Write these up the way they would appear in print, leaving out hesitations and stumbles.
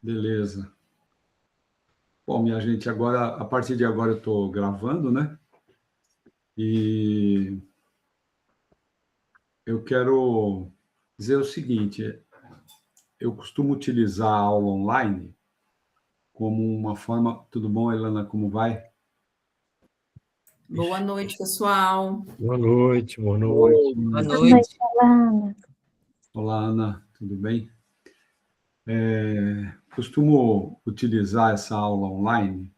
Beleza. Bom, minha gente, agora, a partir de agora eu estou gravando, né? E eu quero dizer o seguinte, eu costumo utilizar a aula online como uma forma... Tudo bom, Elana? Como vai? Boa noite, pessoal. Boa noite, boa noite. Boa noite, Ana. Olá, Ana, tudo bem? Costumo utilizar essa aula online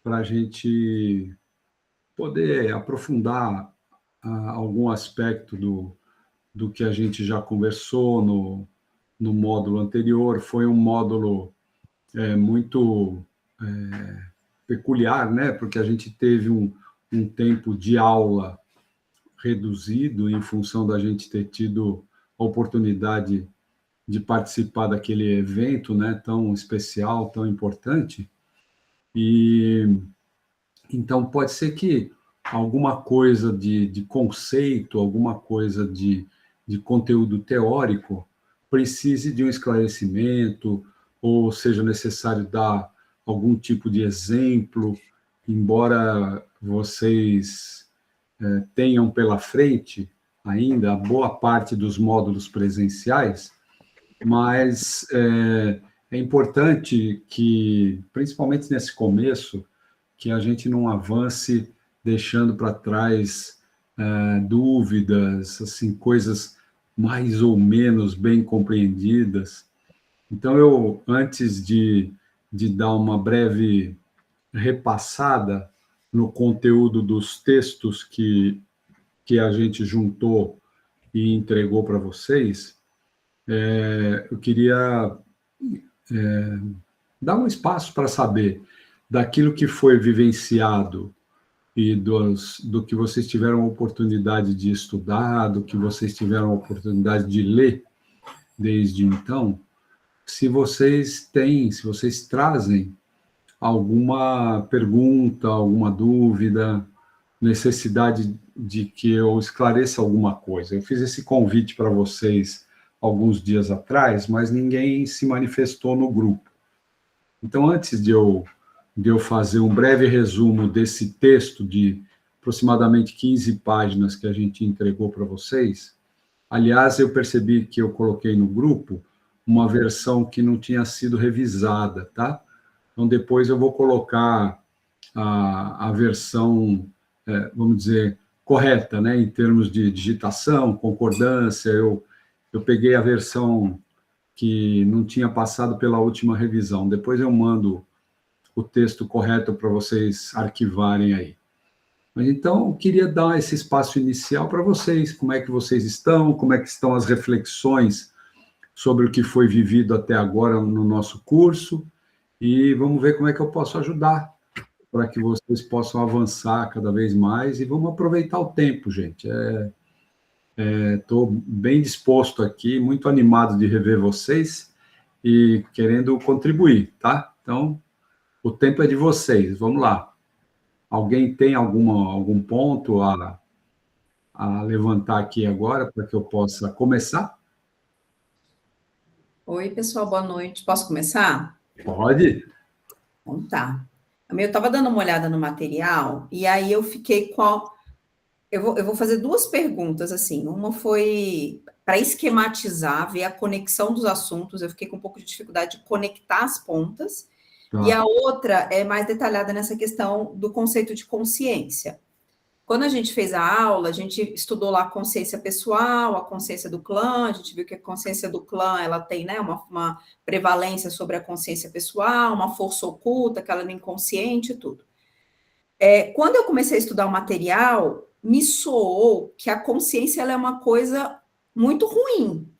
para a gente poder aprofundar algum aspecto do que a gente já conversou no módulo anterior. Foi um módulo muito peculiar, né? Porque a gente teve um tempo de aula reduzido em função da gente ter tido a oportunidade de participar daquele evento, né, tão especial, tão importante. E então pode ser que alguma coisa de conceito, alguma coisa de conteúdo teórico precise de um esclarecimento, ou seja necessário dar algum tipo de exemplo, embora vocês tenham pela frente ainda a boa parte dos módulos presenciais, mas é importante que, principalmente nesse começo, que a gente não avance deixando para trás dúvidas, assim, coisas mais ou menos bem compreendidas. Então, eu, antes de dar uma breve repassada no conteúdo dos textos que a gente juntou e entregou para vocês, eu queria dar um espaço para saber daquilo que foi vivenciado e do que vocês tiveram a oportunidade de estudar, do que vocês tiveram a oportunidade de ler desde então, se vocês trazem alguma pergunta, alguma dúvida, necessidade de que eu esclareça alguma coisa. Eu fiz esse convite para vocês alguns dias atrás, mas ninguém se manifestou no grupo. Então, antes de eu fazer um breve resumo desse texto de aproximadamente 15 páginas que a gente entregou para vocês, aliás, eu percebi que eu coloquei no grupo uma versão que não tinha sido revisada, tá? Então, depois eu vou colocar a versão, vamos dizer, correta, né, em termos de digitação, concordância. Eu peguei a versão que não tinha passado pela última revisão. Depois eu mando o texto correto para vocês arquivarem aí. Mas então, eu queria dar esse espaço inicial para vocês. Como é que vocês estão? Como é que estão as reflexões sobre o que foi vivido até agora no nosso curso? E vamos ver como é que eu posso ajudar para que vocês possam avançar cada vez mais, e vamos aproveitar o tempo, gente. Estou bem disposto aqui, muito animado de rever vocês e querendo contribuir, tá? Então, o tempo é de vocês, vamos lá. Alguém tem algum ponto a levantar aqui agora para que eu possa começar? Oi, pessoal, boa noite. Posso começar? Pode. Então tá. Eu estava dando uma olhada no material e aí eu fiquei com... Eu vou fazer duas perguntas, assim. Uma foi para esquematizar, ver a conexão dos assuntos. Eu fiquei com um pouco de dificuldade de conectar as pontas. Tá. E a outra é mais detalhada nessa questão do conceito de consciência. Quando a gente fez a aula, a gente estudou lá a consciência pessoal, a consciência do clã, a gente viu que a consciência do clã, ela tem, né, uma prevalência sobre a consciência pessoal, uma força oculta, que ela é inconsciente e tudo. Quando eu comecei a estudar o material, me soou que a consciência ela é uma coisa muito ruim.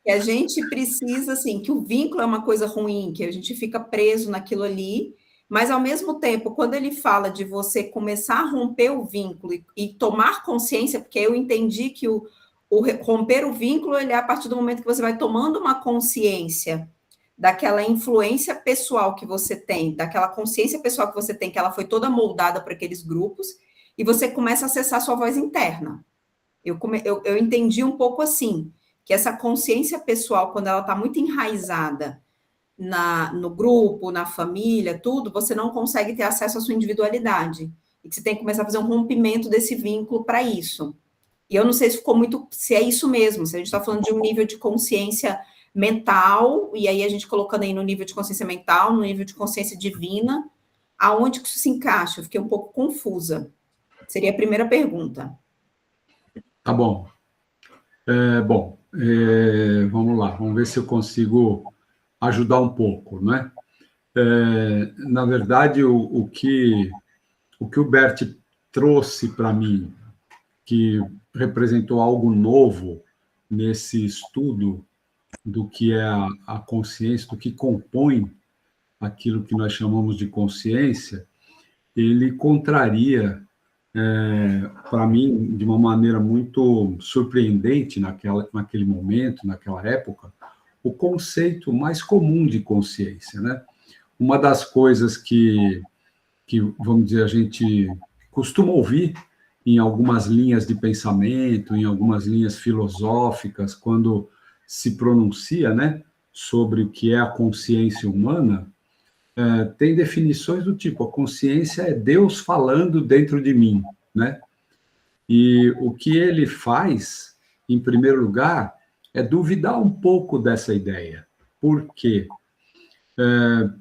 Que a gente precisa, assim, que o vínculo é uma coisa ruim, que a gente fica preso naquilo ali, mas, ao mesmo tempo, quando ele fala de você começar a romper o vínculo e tomar consciência, porque eu entendi que o romper o vínculo, ele é a partir do momento que você vai tomando uma consciência daquela influência pessoal que você tem, daquela consciência pessoal que você tem, que ela foi toda moldada para aqueles grupos, e você começa a acessar a sua voz interna. Eu entendi um pouco assim, que essa consciência pessoal, quando ela está muito enraizada no grupo, na família, tudo, você não consegue ter acesso à sua individualidade. E que você tem que começar a fazer um rompimento desse vínculo para isso. E eu não sei se ficou muito, se é isso mesmo, se a gente está falando de um nível de consciência mental, e aí a gente colocando aí no nível de consciência mental, no nível de consciência divina, aonde que isso se encaixa? Eu fiquei um pouco confusa. Seria a primeira pergunta. Tá bom. Vamos lá, vamos ver se eu consigo ajudar um pouco, né? Na verdade, o que o Bert trouxe para mim, que representou algo novo nesse estudo do que é a consciência, do que compõe aquilo que nós chamamos de consciência, ele contraria, para mim, de uma maneira muito surpreendente naquele momento, naquela época, o conceito mais comum de consciência, né? Uma das coisas que, vamos dizer, a gente costuma ouvir em algumas linhas de pensamento, em algumas linhas filosóficas, quando se pronuncia, né, sobre o que é a consciência humana, tem definições do tipo: a consciência é Deus falando dentro de mim, né? E o que ele faz, em primeiro lugar, é duvidar um pouco dessa ideia. Por quê?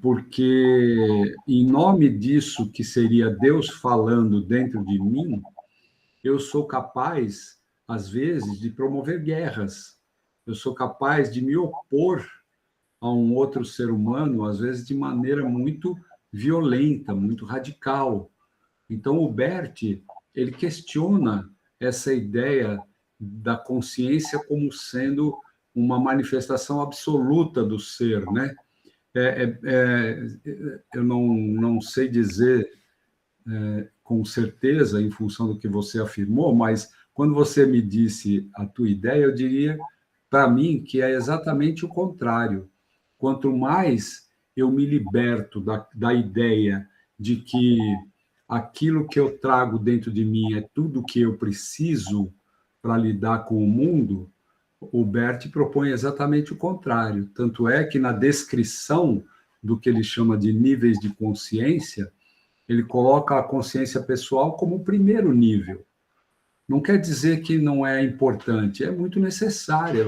Porque, em nome disso que seria Deus falando dentro de mim, eu sou capaz, às vezes, de promover guerras. Eu sou capaz de me opor a um outro ser humano, às vezes de maneira muito violenta, muito radical. Então, o Bert, ele questiona essa ideia da consciência como sendo uma manifestação absoluta do ser, né? Eu não sei dizer com certeza, em função do que você afirmou, mas quando você me disse a tua ideia, eu diria, para mim, que é exatamente o contrário. Quanto mais eu me liberto da ideia de que aquilo que eu trago dentro de mim é tudo que eu preciso para lidar com o mundo, o Bert propõe exatamente o contrário. Tanto é que, na descrição do que ele chama de níveis de consciência, ele coloca a consciência pessoal como o primeiro nível. Não quer dizer que não é importante, é muito necessária.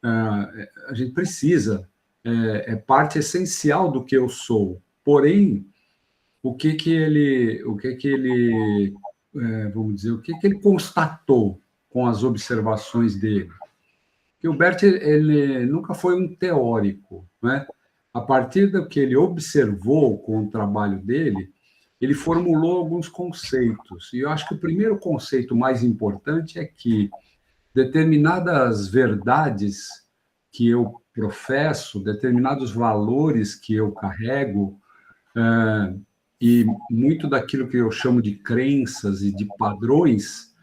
A gente precisa, é parte essencial do que eu sou. Porém, vamos dizer, o que ele constatou com as observações dele? Que o Bert, ele nunca foi um teórico, né? A partir do que ele observou com o trabalho dele, ele formulou alguns conceitos. E eu acho que o primeiro conceito mais importante é que determinadas verdades que eu professo, determinados valores que eu carrego, e muito daquilo que eu chamo de crenças e de padrões,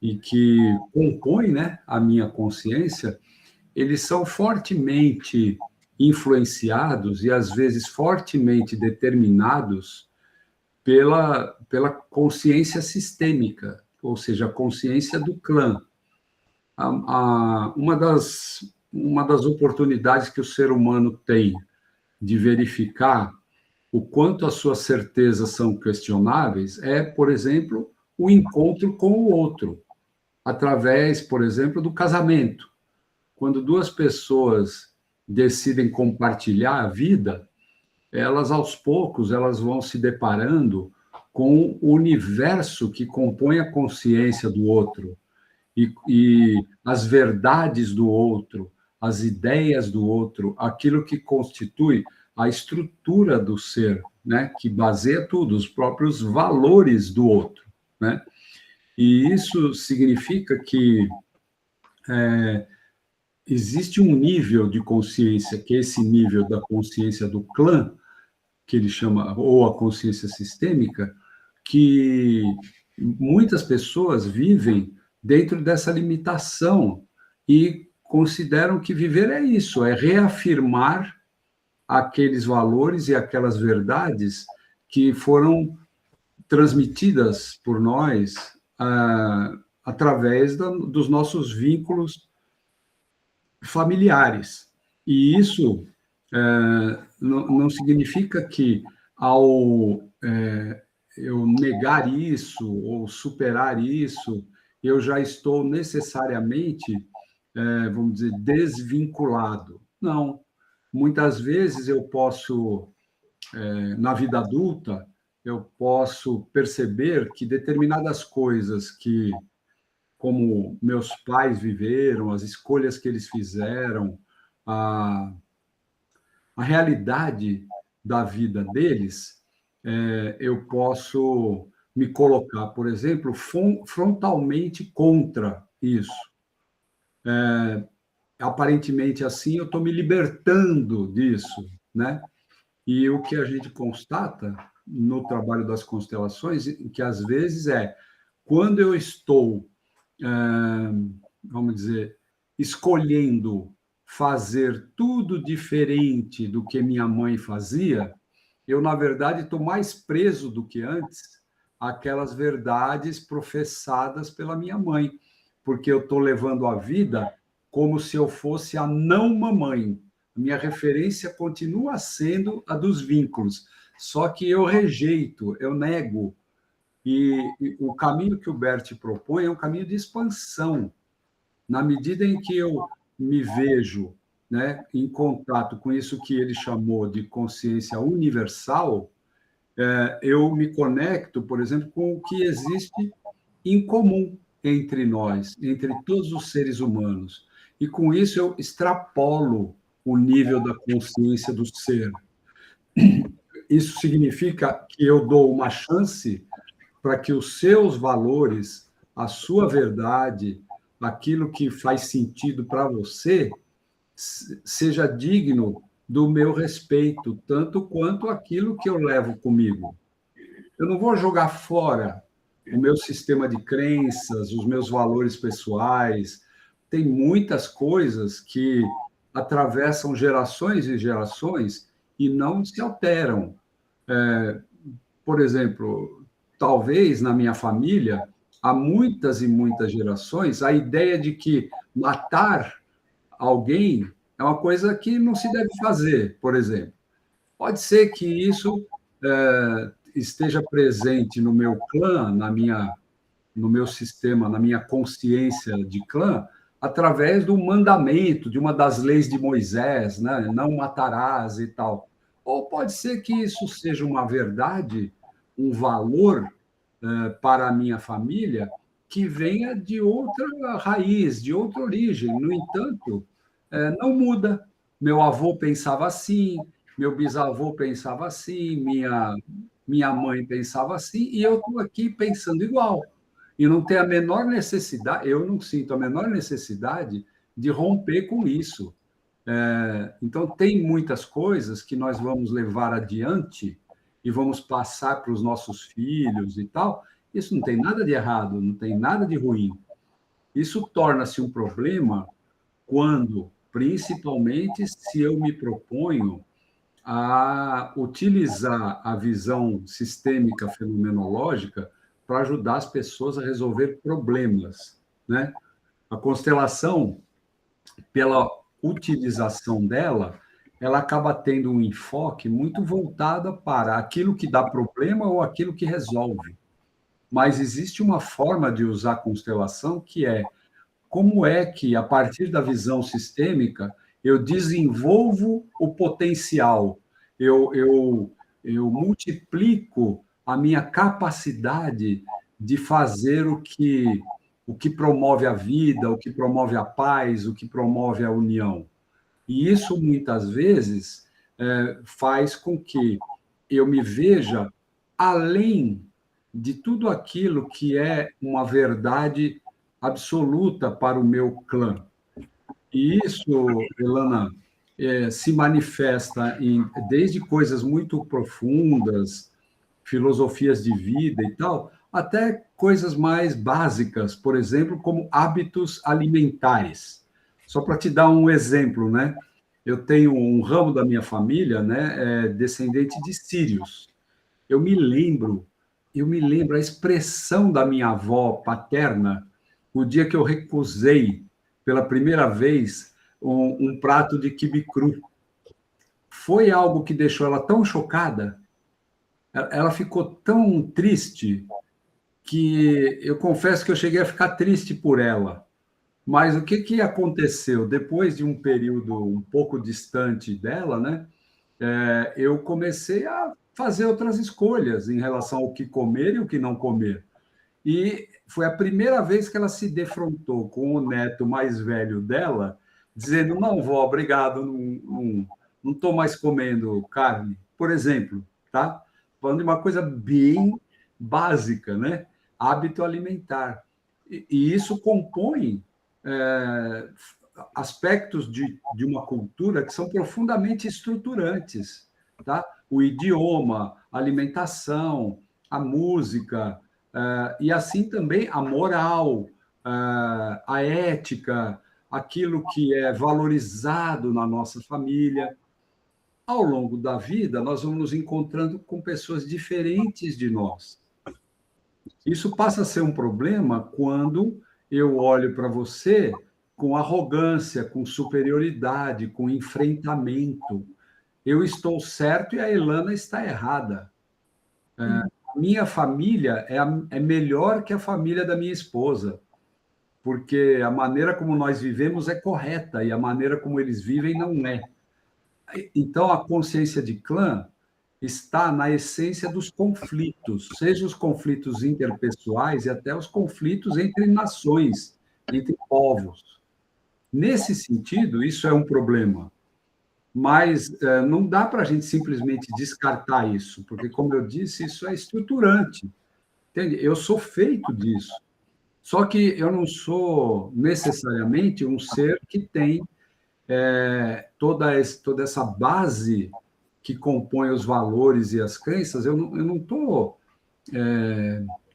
e que compõem, né, a minha consciência, eles são fortemente influenciados e, às vezes, fortemente determinados pela consciência sistêmica, ou seja, a consciência do clã. Uma das oportunidades que o ser humano tem de verificar o quanto as suas certezas são questionáveis é, por exemplo, o encontro com o outro, através, por exemplo, do casamento. Quando duas pessoas decidem compartilhar a vida, elas, aos poucos, elas vão se deparando com o universo que compõe a consciência do outro e as verdades do outro, as ideias do outro, aquilo que constitui a estrutura do ser, né, que baseia tudo, os próprios valores do outro, né? E isso significa que existe um nível de consciência, que é esse nível da consciência do clã, que ele chama, ou a consciência sistêmica, que muitas pessoas vivem dentro dessa limitação e consideram que viver é isso, é reafirmar aqueles valores e aquelas verdades que foram transmitidas por nós através dos nossos vínculos familiares. E isso não significa que, ao eu negar isso ou superar isso, eu já estou necessariamente, vamos dizer, desvinculado. Não. Muitas vezes eu posso, na vida adulta, eu posso perceber que determinadas coisas que, como meus pais viveram, as escolhas que eles fizeram, a, a realidade da vida deles, eu posso me colocar, por exemplo, frontalmente contra isso. Aparentemente assim, eu estou me libertando disso, né? E o que a gente constata no trabalho das constelações, que às vezes quando eu estou, vamos dizer, escolhendo fazer tudo diferente do que minha mãe fazia, eu, na verdade, estou mais preso do que antes àquelas verdades professadas pela minha mãe, porque eu estou levando a vida como se eu fosse a não-mamãe. Minha referência continua sendo a dos vínculos, só que eu rejeito, eu nego. E o caminho que o Bert propõe é um caminho de expansão. Na medida em que eu me vejo, né, em contato com isso que ele chamou de consciência universal, eu me conecto, por exemplo, com o que existe em comum entre nós, entre todos os seres humanos. E com isso eu extrapolo o nível da consciência do ser. Isso significa que eu dou uma chance para que os seus valores, a sua verdade, aquilo que faz sentido para você, seja digno do meu respeito, tanto quanto aquilo que eu levo comigo. Eu não vou jogar fora o meu sistema de crenças, os meus valores pessoais. Tem muitas coisas que atravessam gerações e gerações e não se alteram. Por exemplo, talvez na minha família, há muitas e muitas gerações, a ideia de que matar alguém é uma coisa que não se deve fazer, por exemplo. Pode ser que isso esteja presente no meu clã, no meu sistema, na minha consciência de clã, através do mandamento, de uma das leis de Moisés, né? Não matarás e tal. Ou pode ser que isso seja uma verdade, um valor para a minha família, que venha de outra raiz, de outra origem. No entanto, não muda. Meu avô pensava assim, meu bisavô pensava assim, minha mãe pensava assim, e eu estou aqui pensando igual. E não tem a menor necessidade, eu não sinto a menor necessidade de romper com isso. Então, tem muitas coisas que nós vamos levar adiante e vamos passar para os nossos filhos e tal. Isso não tem nada de errado, não tem nada de ruim. Isso torna-se um problema quando, principalmente, se eu me proponho a utilizar a visão sistêmica fenomenológica para ajudar as pessoas a resolver problemas, né? A constelação, pela utilização dela, ela acaba tendo um enfoque muito voltado para aquilo que dá problema ou aquilo que resolve. Mas existe uma forma de usar a constelação que é como é que, a partir da visão sistêmica, eu desenvolvo o potencial, eu multiplico a minha capacidade de fazer o que promove a vida, o que promove a paz, o que promove a união. E isso, muitas vezes, faz com que eu me veja além de tudo aquilo que é uma verdade absoluta para o meu clã. E isso, Elana, se manifesta desde coisas muito profundas, filosofias de vida e tal, até coisas mais básicas, por exemplo, como hábitos alimentares. Só para te dar um exemplo, né? Eu tenho um ramo da minha família, né, descendente de sírios. Eu me lembro a expressão da minha avó paterna o dia que eu recusei pela primeira vez um prato de quibe cru. Foi algo que deixou ela tão chocada, ela ficou tão triste, que eu confesso que eu cheguei a ficar triste por ela. Mas o que aconteceu? Depois de um período um pouco distante dela, né, eu comecei a fazer outras escolhas em relação ao que comer e o que não comer. E foi a primeira vez que ela se defrontou com o neto mais velho dela, dizendo: não, vó, obrigado, não estou mais comendo carne, por exemplo, tá? Falando de uma coisa bem básica, né? Hábito alimentar. E isso compõe aspectos de uma cultura que são profundamente estruturantes, tá? O idioma, a alimentação, a música, e assim também a moral, a ética, aquilo que é valorizado na nossa família. Ao longo da vida, nós vamos nos encontrando com pessoas diferentes de nós. Isso passa a ser um problema quando eu olho para você com arrogância, com superioridade, com enfrentamento. Eu estou certo e a Elana está errada. Minha família é melhor que a família da minha esposa, porque a maneira como nós vivemos é correta e a maneira como eles vivem não é. Então, a consciência de clã está na essência dos conflitos, seja os conflitos interpessoais e até os conflitos entre nações, entre povos. Nesse sentido, isso é um problema. Mas não dá para a gente simplesmente descartar isso, porque, como eu disse, isso é estruturante. Entende? Eu sou feito disso. Só que eu não sou necessariamente um ser que tem toda essa base que compõe os valores e as crenças. Eu não estou,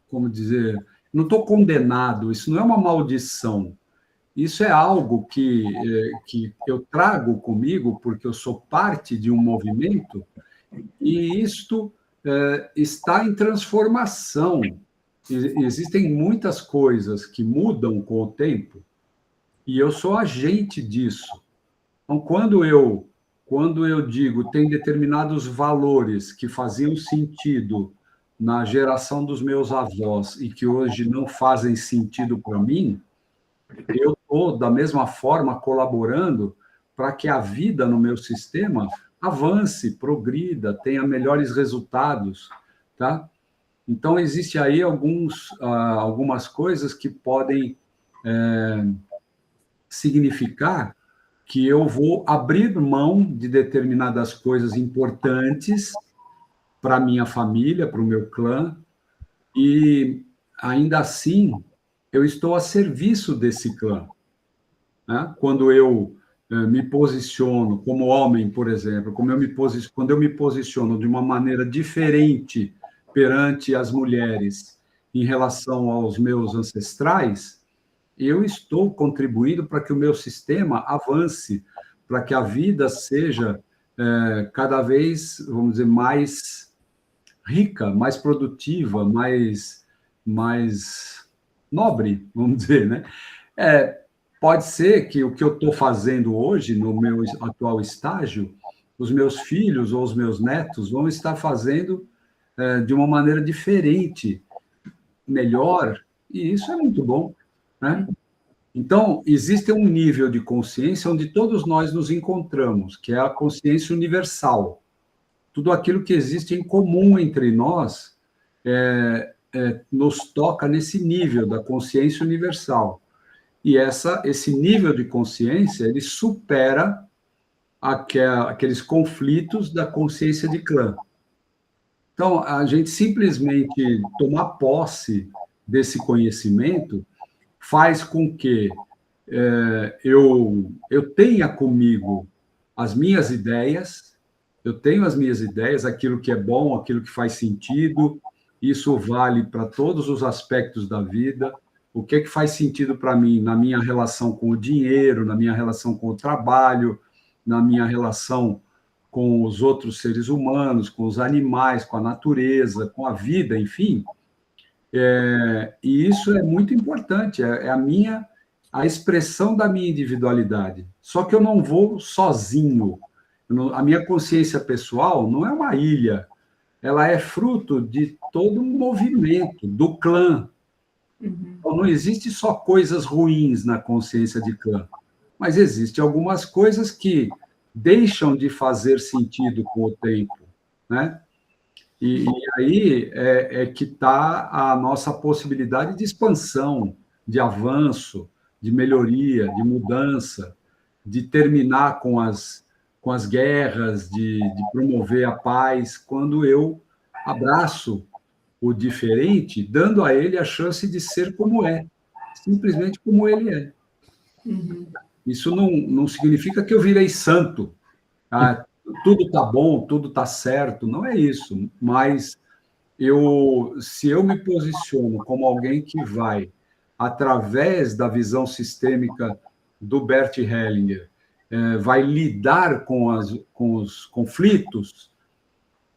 como dizer, não estou condenado, isso não é uma maldição. Isso é algo que eu trago comigo, porque eu sou parte de um movimento, e isto está em transformação. Existem muitas coisas que mudam com o tempo, e eu sou agente disso. Então, quando eu digo tem determinados valores que faziam sentido na geração dos meus avós e que hoje não fazem sentido para mim, eu estou, da mesma forma, colaborando para que a vida no meu sistema avance, progrida, tenha melhores resultados, tá? Então, existe aí algumas coisas que podem significar que eu vou abrir mão de determinadas coisas importantes para a minha família, para o meu clã, e ainda assim eu estou a serviço desse clã. Né? Quando eu me posiciono como homem, por exemplo, quando eu me posiciono de uma maneira diferente perante as mulheres em relação aos meus ancestrais, eu estou contribuindo para que o meu sistema avance, para que a vida seja cada vez, vamos dizer, mais rica, mais produtiva, mais nobre, vamos dizer, né? Pode ser que o que eu estou fazendo hoje, no meu atual estágio, os meus filhos ou os meus netos vão estar fazendo de uma maneira diferente, melhor, e isso é muito bom, né? Então, existe um nível de consciência onde todos nós nos encontramos, que é a consciência universal. Tudo aquilo que existe em comum entre nós nos toca nesse nível da consciência universal. E esse nível de consciência, ele supera aqueles conflitos da consciência de clã. Então, a gente simplesmente tomar posse desse conhecimento faz com que eu tenha comigo as minhas ideias, aquilo que é bom, aquilo que faz sentido, isso vale para todos os aspectos da vida. O que faz sentido para mim na minha relação com o dinheiro, na minha relação com o trabalho, na minha relação com os outros seres humanos, com os animais, com a natureza, com a vida, enfim. E isso é muito importante, é a minha a expressão da minha individualidade. Só que eu não vou sozinho. A minha consciência pessoal não é uma ilha, ela é fruto de todo um movimento, do clã. Então, não existe só coisas ruins na consciência de clã, mas existem algumas coisas que deixam de fazer sentido com o tempo, né? E aí é que está a nossa possibilidade de expansão, de avanço, de melhoria, de mudança, de terminar com as guerras, de promover a paz, quando eu abraço o diferente, dando a ele a chance de ser como é, simplesmente como ele é. Isso não significa que eu virei santo, tudo está bom, tudo está certo, não é isso, mas se eu me posiciono como alguém que vai, através da visão sistêmica do Bert Hellinger, vai lidar com os conflitos,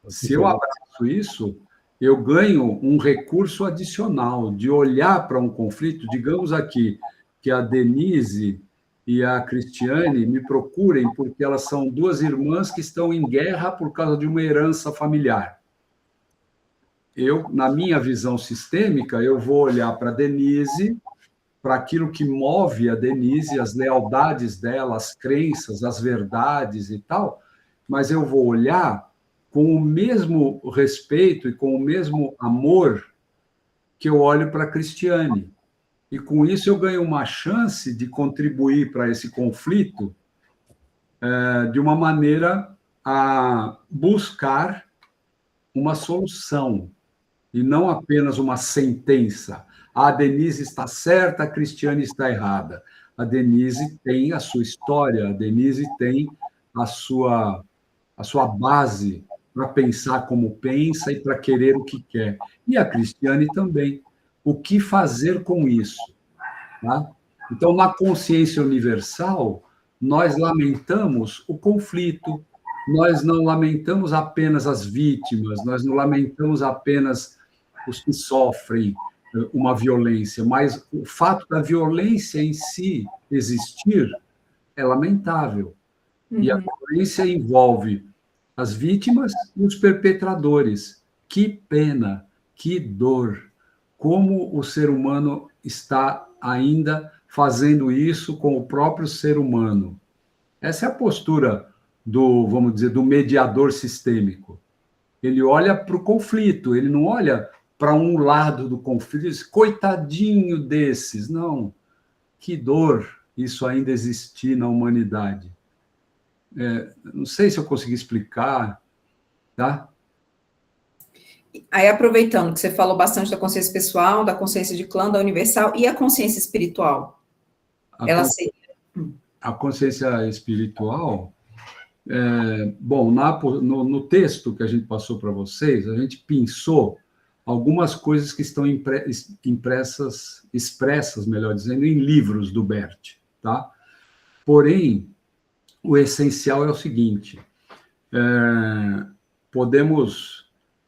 se eu abraço isso, eu ganho um recurso adicional de olhar para um conflito, digamos aqui, que a Denise e a Cristiane me procurem porque elas são duas irmãs que estão em guerra por causa de uma herança familiar. Na minha visão sistêmica, eu vou olhar para a Denise, para aquilo que move a Denise, as lealdades dela, as crenças, as verdades e tal, mas eu vou olhar com o mesmo respeito e com o mesmo amor que eu olho para a Cristiane. E com isso eu ganho uma chance de contribuir para esse conflito de uma maneira a buscar uma solução, e não apenas uma sentença. A Denise está certa, a Cristiane está errada. A Denise tem a sua história, a Denise tem a sua base para pensar como pensa e para querer o que quer. E a Cristiane também. O que fazer com isso? Tá? Então, na consciência universal, nós lamentamos o conflito, nós não lamentamos apenas as vítimas, nós não lamentamos apenas os que sofrem uma violência, mas o fato da violência em si existir é lamentável. E a violência envolve as vítimas e os perpetradores. Que pena, que dor. Como o ser humano está ainda fazendo isso com o próprio ser humano. Essa é a postura vamos dizer, do mediador sistêmico. Ele olha para o conflito, ele não olha para um lado do conflito, diz, coitadinho desses. Não, que dor isso ainda existir na humanidade. Não sei se eu consegui explicar, tá? Aí, aproveitando que você falou bastante da consciência pessoal, da consciência de clã, da universal, e a consciência espiritual? A consciência espiritual... bom, no texto que a gente passou para vocês, a gente pensou algumas coisas que estão expressas, melhor dizendo, em livros do Bert, tá? Porém, o essencial é o seguinte,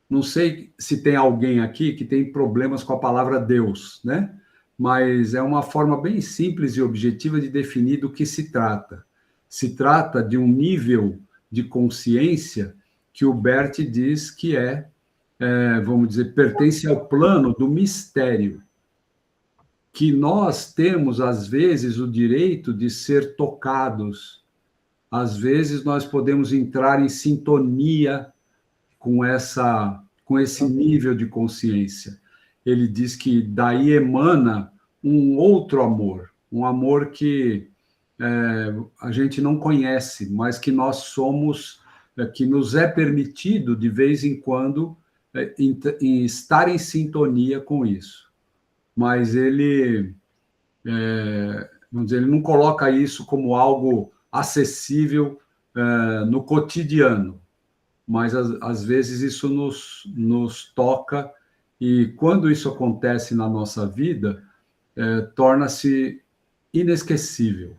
não sei se tem alguém aqui que tem problemas com a palavra Deus, né? Mas é uma forma bem simples e objetiva de definir do que se trata. Se trata de um nível de consciência que o Bert diz que vamos dizer, pertence ao plano do mistério, que nós temos, às vezes, o direito de ser tocados, às vezes nós podemos entrar em sintonia com esse nível de consciência. Ele diz que daí emana um outro amor, um amor que a gente não conhece, mas que nós somos, que nos é permitido, de vez em quando, estar em sintonia com isso. Mas ele, vamos dizer, ele não coloca isso como algo acessível no cotidiano, mas às vezes isso nos toca, e quando isso acontece na nossa vida, torna-se inesquecível.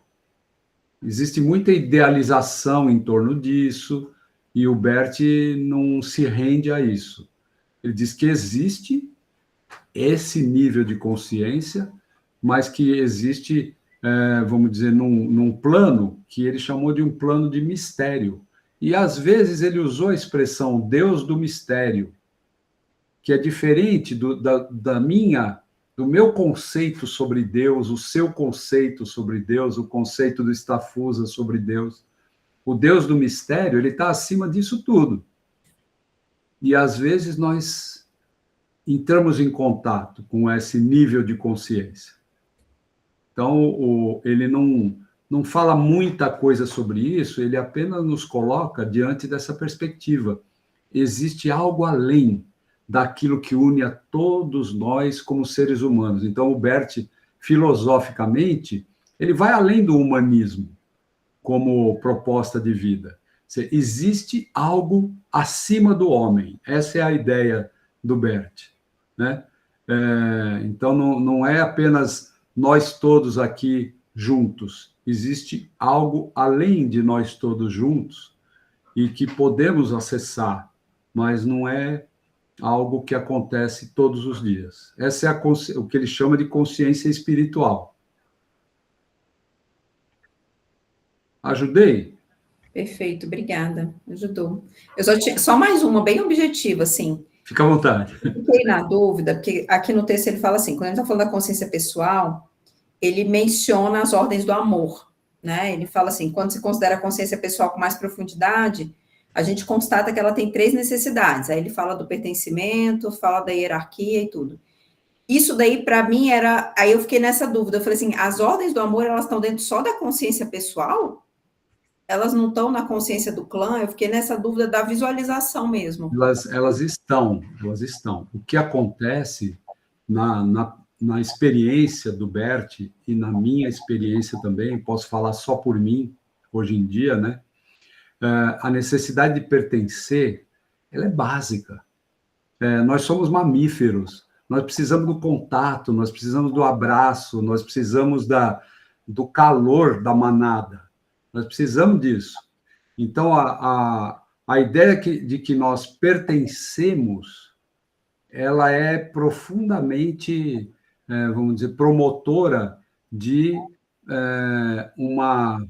Existe muita idealização em torno disso, e o Bert não se rende a isso. Ele diz que existe esse nível de consciência, mas que existe vamos dizer, num plano que ele chamou de um plano de mistério. E, às vezes, ele usou a expressão Deus do mistério, que é diferente do meu conceito sobre Deus, o seu conceito sobre Deus, o conceito do Stafusa sobre Deus. O Deus do mistério, ele está acima disso tudo. E, às vezes, nós entramos em contato com esse nível de consciência. Então, ele não fala muita coisa sobre isso, ele apenas nos coloca diante dessa perspectiva. Existe algo além daquilo que une a todos nós como seres humanos. Então, o Bert, filosoficamente, ele vai além do humanismo como proposta de vida. Existe algo acima do homem. Essa é a ideia do Bert, né? Então, não é apenas nós todos aqui juntos. Existe algo além de nós todos juntos e que podemos acessar, mas não é algo que acontece todos os dias. Essa é o que ele chama de consciência espiritual. Ajudei? Perfeito, obrigada. Ajudou. Eu só mais uma, bem objetiva, assim. Fica à vontade. Fiquei na dúvida, porque aqui no texto ele fala assim, quando ele está falando da consciência pessoal, ele menciona as ordens do amor, né? Ele fala assim, quando se considera a consciência pessoal com mais profundidade, a gente constata que ela tem 3 necessidades. Aí ele fala do pertencimento, fala da hierarquia e tudo. Isso daí, para mim, era... Aí eu fiquei nessa dúvida. Eu falei assim, as ordens do amor, elas estão dentro só da consciência pessoal? Elas não estão na consciência do clã? Eu fiquei nessa dúvida da visualização mesmo. Elas estão. O que acontece na experiência do Bert e na minha experiência também, posso falar só por mim, hoje em dia, né? A necessidade de pertencer, ela é básica. Nós somos mamíferos, nós precisamos do contato, nós precisamos do abraço, nós precisamos do calor da manada, nós precisamos disso. Então, a ideia de que nós pertencemos, ela é profundamente, vamos dizer, promotora de uma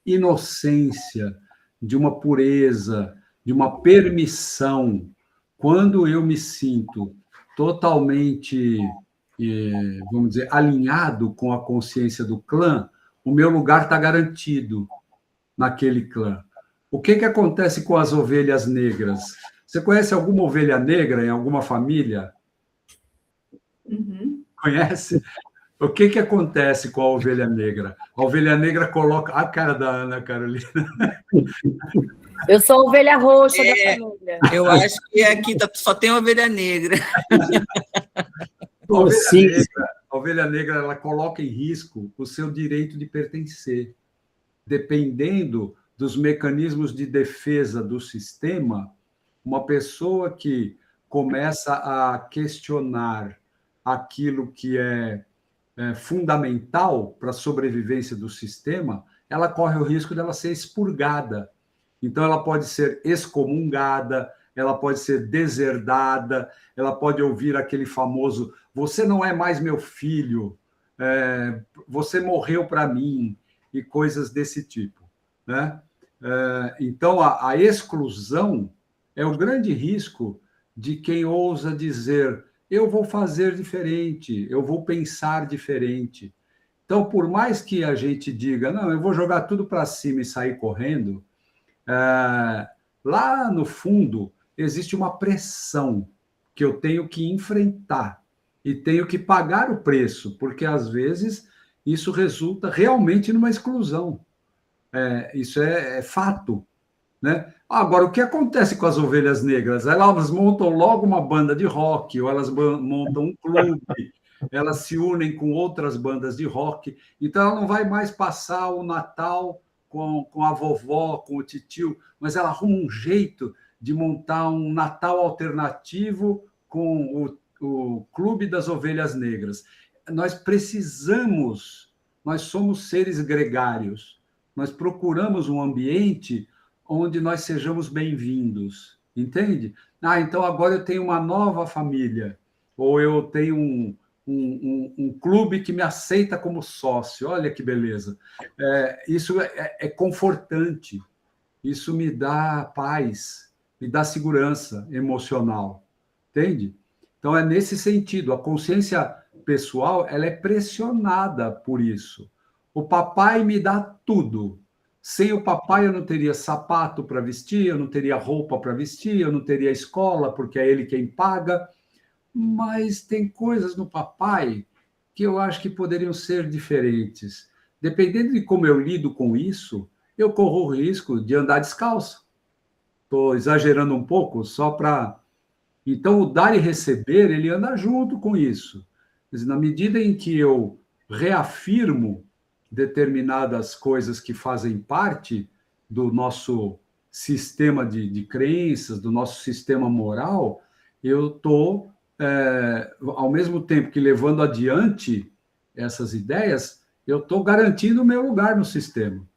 inocência, de uma pureza, de uma permissão. Quando eu me sinto totalmente, vamos dizer, alinhado com a consciência do clã, o meu lugar está garantido naquele clã. O que acontece com as ovelhas negras? Você conhece alguma ovelha negra em alguma família? Uhum. Conhece? O que acontece com a ovelha negra? A ovelha negra coloca... A cara da Ana Carolina. Eu sou a ovelha roxa da família. Eu acho que aqui só tem ovelha negra. A ovelha negra, ela coloca em risco o seu direito de pertencer. Dependendo dos mecanismos de defesa do sistema, uma pessoa que começa a questionar aquilo que é fundamental para a sobrevivência do sistema, ela corre o risco dela ser expurgada. Então, ela pode ser excomungada, ela pode ser deserdada, ela pode ouvir aquele famoso: você não é mais meu filho, você morreu para mim, e coisas desse tipo, né? Então, a exclusão é o grande risco de quem ousa dizer: eu vou fazer diferente, eu vou pensar diferente. Então, por mais que a gente diga: não, eu vou jogar tudo para cima e sair correndo, lá no fundo existe uma pressão que eu tenho que enfrentar e tenho que pagar o preço, porque às vezes isso resulta realmente numa exclusão. Isso é fato, né? Agora, o que acontece com as ovelhas negras? Elas montam logo uma banda de rock, ou elas montam um clube, elas se unem com outras bandas de rock, então ela não vai mais passar o Natal com a vovó, com o titio, mas ela arruma um jeito de montar um Natal alternativo com o Clube das Ovelhas Negras. Nós somos seres gregários, nós procuramos um ambiente onde nós sejamos bem-vindos, entende? Então agora eu tenho uma nova família, ou eu tenho um clube que me aceita como sócio. Olha que beleza. Isso é confortante. Isso me dá paz, me dá segurança emocional. Entende? Então, é nesse sentido. A consciência pessoal, ela é pressionada por isso. O papai me dá tudo. Sem o papai, eu não teria sapato para vestir, eu não teria roupa para vestir, eu não teria escola, porque é ele quem paga. Mas tem coisas no papai que eu acho que poderiam ser diferentes. Dependendo de como eu lido com isso, eu corro o risco de andar descalço. Estou exagerando um pouco, só para... Então, o dar e receber, ele anda junto com isso. Mas, na medida em que eu reafirmo determinadas coisas que fazem parte do nosso sistema de crenças, do nosso sistema moral, eu estou, ao mesmo tempo que levando adiante essas ideias, eu estou garantindo o meu lugar no sistema.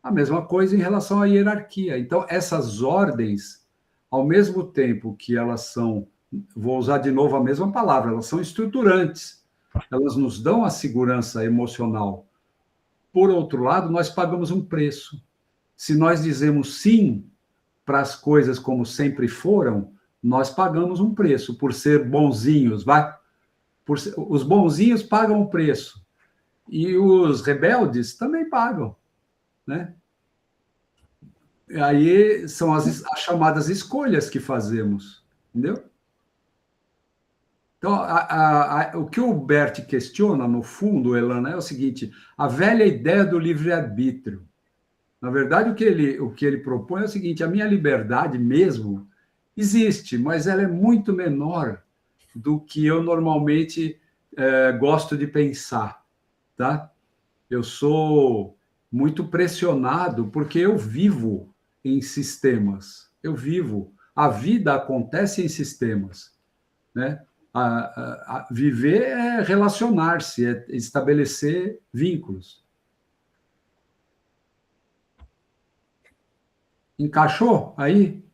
A mesma coisa em relação à hierarquia. Então, essas ordens, ao mesmo tempo que elas são, vou usar de novo a mesma palavra, elas são estruturantes, elas nos dão a segurança emocional. Por outro lado, nós pagamos um preço. Se nós dizemos sim para as coisas como sempre foram, nós pagamos um preço por ser bonzinhos, vai? Os bonzinhos pagam o preço. E os rebeldes também pagam, né? Aí são as chamadas escolhas que fazemos, entendeu? Então, o que o Bert questiona, no fundo, Elana, é o seguinte: a velha ideia do livre-arbítrio. Na verdade, o que ele propõe é o seguinte: a minha liberdade mesmo existe, mas ela é muito menor do que eu normalmente gosto de pensar, tá? Eu sou muito pressionado porque eu vivo em sistemas. Eu vivo. A vida acontece em sistemas, né? Viver é relacionar-se, é estabelecer vínculos. Encaixou aí?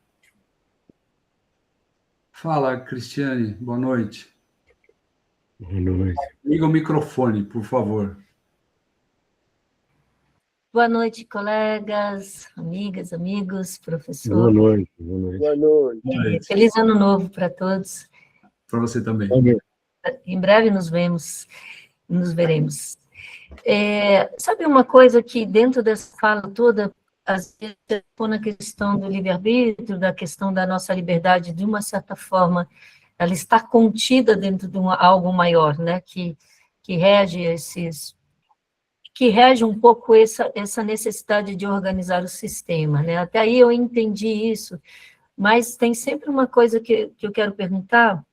Fala, Cristiane, boa noite. Boa noite. Liga o microfone, por favor. Boa noite, colegas, amigas, amigos, professor. Boa noite. Boa noite. Boa noite. Feliz ano novo para todos. Para você também. Em breve nos veremos. Sabe uma coisa que dentro dessa fala toda, às vezes, na questão do livre-arbítrio, da questão da nossa liberdade, de uma certa forma, ela está contida dentro de algo maior, né, que rege um pouco essa necessidade de organizar o sistema, né? Até aí eu entendi isso, mas tem sempre uma coisa que eu quero perguntar,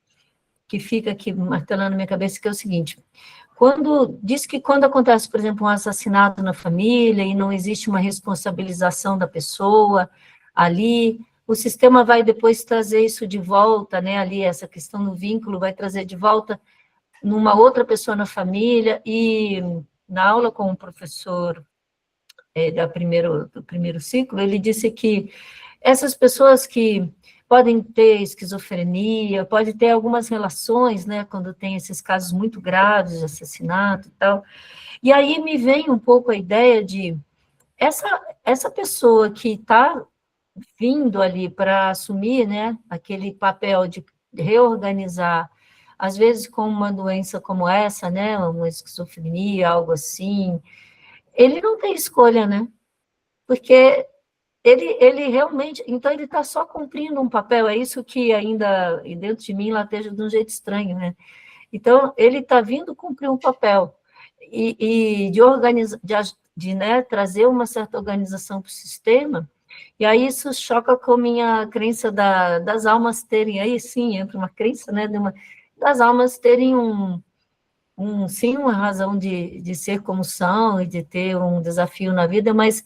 que fica aqui martelando na minha cabeça, que é o seguinte: diz que quando acontece, por exemplo, um assassinato na família e não existe uma responsabilização da pessoa ali, o sistema vai depois trazer isso de volta, né? Ali, essa questão do vínculo vai trazer de volta numa outra pessoa na família. E na aula com o professor do primeiro ciclo, ele disse que essas pessoas que podem ter esquizofrenia, podem ter algumas relações, né, quando tem esses casos muito graves de assassinato e tal, e aí me vem um pouco a ideia de essa pessoa que está vindo ali para assumir, né, aquele papel de reorganizar, às vezes com uma doença como essa, né, uma esquizofrenia, algo assim, ele não tem escolha, né? Porque ele realmente, então ele está só cumprindo um papel, é isso que ainda dentro de mim lateja de um jeito estranho, né? Então, ele está vindo cumprir um papel, e de organizar, né, trazer uma certa organização para o sistema, e aí isso choca com a minha crença das almas terem, aí sim, entra uma crença, né, das almas terem sim, uma razão de ser como são e de ter um desafio na vida, mas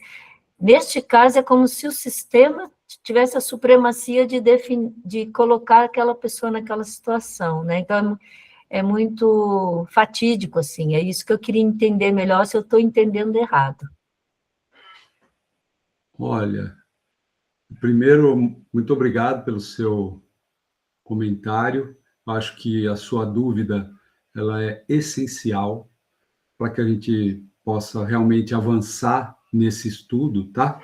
neste caso é como se o sistema tivesse a supremacia de colocar aquela pessoa naquela situação, né? Então é muito fatídico, assim, é isso que eu queria entender melhor, se eu estou entendendo errado. Olha, primeiro, muito obrigado pelo seu comentário. Acho que a sua dúvida ela é essencial para que a gente possa realmente avançar nesse estudo, tá?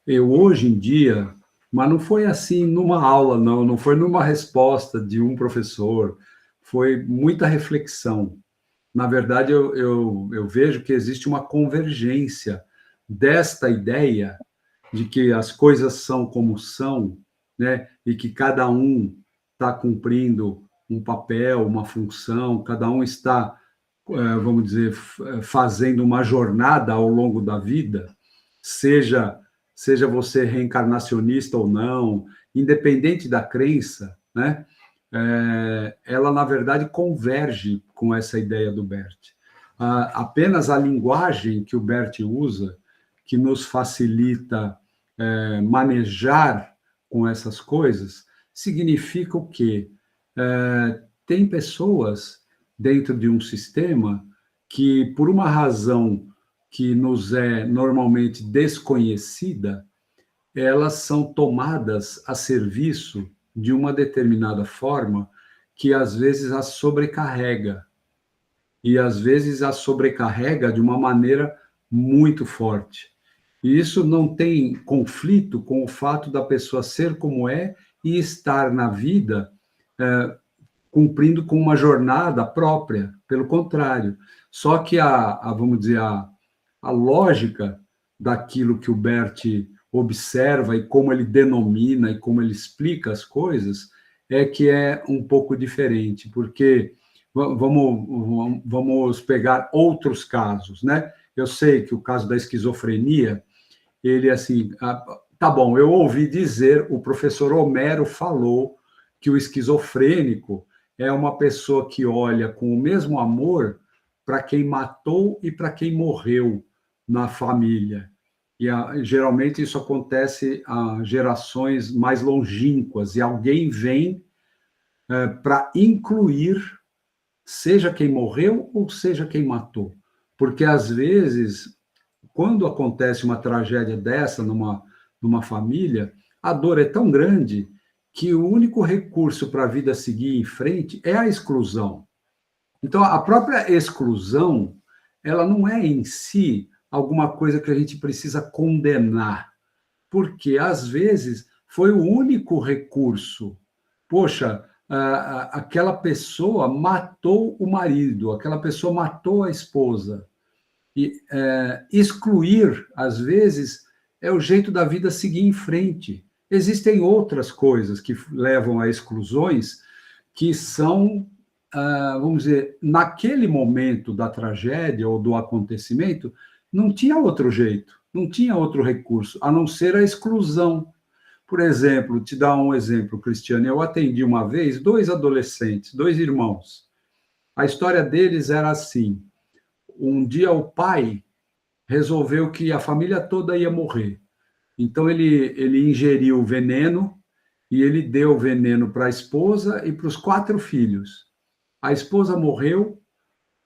Eu, hoje em dia, mas não foi assim numa aula, não foi numa resposta de um professor, foi muita reflexão. Na verdade, eu vejo que existe uma convergência desta ideia de que as coisas são como são, né? E que cada um está cumprindo um papel, uma função, cada um está, vamos dizer, fazendo uma jornada ao longo da vida, seja você reencarnacionista ou não, independente da crença, né? Ela, na verdade, converge com essa ideia do Bert. Apenas a linguagem que o Bert usa, que nos facilita manejar com essas coisas, significa o quê? Tem pessoas dentro de um sistema que, por uma razão que nos é normalmente desconhecida, elas são tomadas a serviço de uma determinada forma que, às vezes, as sobrecarrega. E, às vezes, as sobrecarrega de uma maneira muito forte. E isso não tem conflito com o fato da pessoa ser como é e estar na vida cumprindo com uma jornada própria, pelo contrário. Só que vamos dizer, a lógica daquilo que o Bert observa e como ele denomina e como ele explica as coisas é que é um pouco diferente, porque vamos pegar outros casos, né? Eu sei que o caso da esquizofrenia, ele assim, tá bom, eu ouvi dizer, o professor Homero falou que o esquizofrênico é uma pessoa que olha com o mesmo amor para quem matou e para quem morreu na família. E geralmente isso acontece a gerações mais longínquas, e alguém vem para incluir, seja quem morreu ou seja quem matou. Porque, às vezes, quando acontece uma tragédia dessa numa família, a dor é tão grande que o único recurso para a vida seguir em frente é a exclusão. Então, a própria exclusão, ela não é em si alguma coisa que a gente precisa condenar, porque, às vezes, foi o único recurso. Poxa, aquela pessoa matou o marido, aquela pessoa matou a esposa. E excluir, às vezes, é o jeito da vida seguir em frente. Existem outras coisas que levam a exclusões que são, vamos dizer, naquele momento da tragédia ou do acontecimento, não tinha outro jeito, não tinha outro recurso, a não ser a exclusão. Por exemplo, te dar um exemplo, Cristiane, eu atendi uma vez 2 adolescentes, 2 irmãos. A história deles era assim: um dia o pai resolveu que a família toda ia morrer. Então, ele ingeriu o veneno e ele deu o veneno para a esposa e para os 4 filhos. A esposa morreu,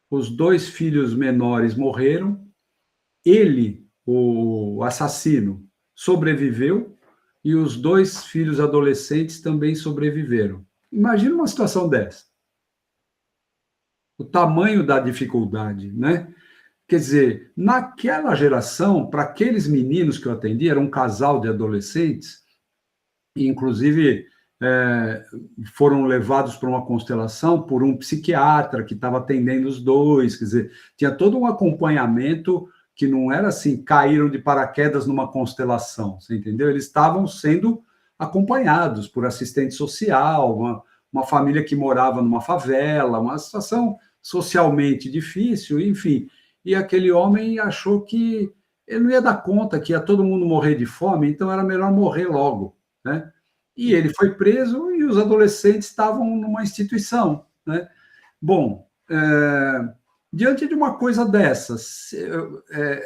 os 2 filhos menores morreram, ele, o assassino, sobreviveu e os 2 filhos adolescentes também sobreviveram. Imagina uma situação dessa. O tamanho da dificuldade, né? Quer dizer, naquela geração, para aqueles meninos que eu atendi, era um casal de adolescentes, e inclusive foram levados para uma constelação por um psiquiatra que estava atendendo os 2, quer dizer, tinha todo um acompanhamento que não era assim, caíram de paraquedas numa constelação, você entendeu? Eles estavam sendo acompanhados por assistente social, uma família que morava numa favela, uma situação socialmente difícil, enfim. E aquele homem achou que ele não ia dar conta, que ia todo mundo morrer de fome, então era melhor morrer logo, né? E ele foi preso e os adolescentes estavam numa instituição, né? Bom, diante de uma coisa dessas,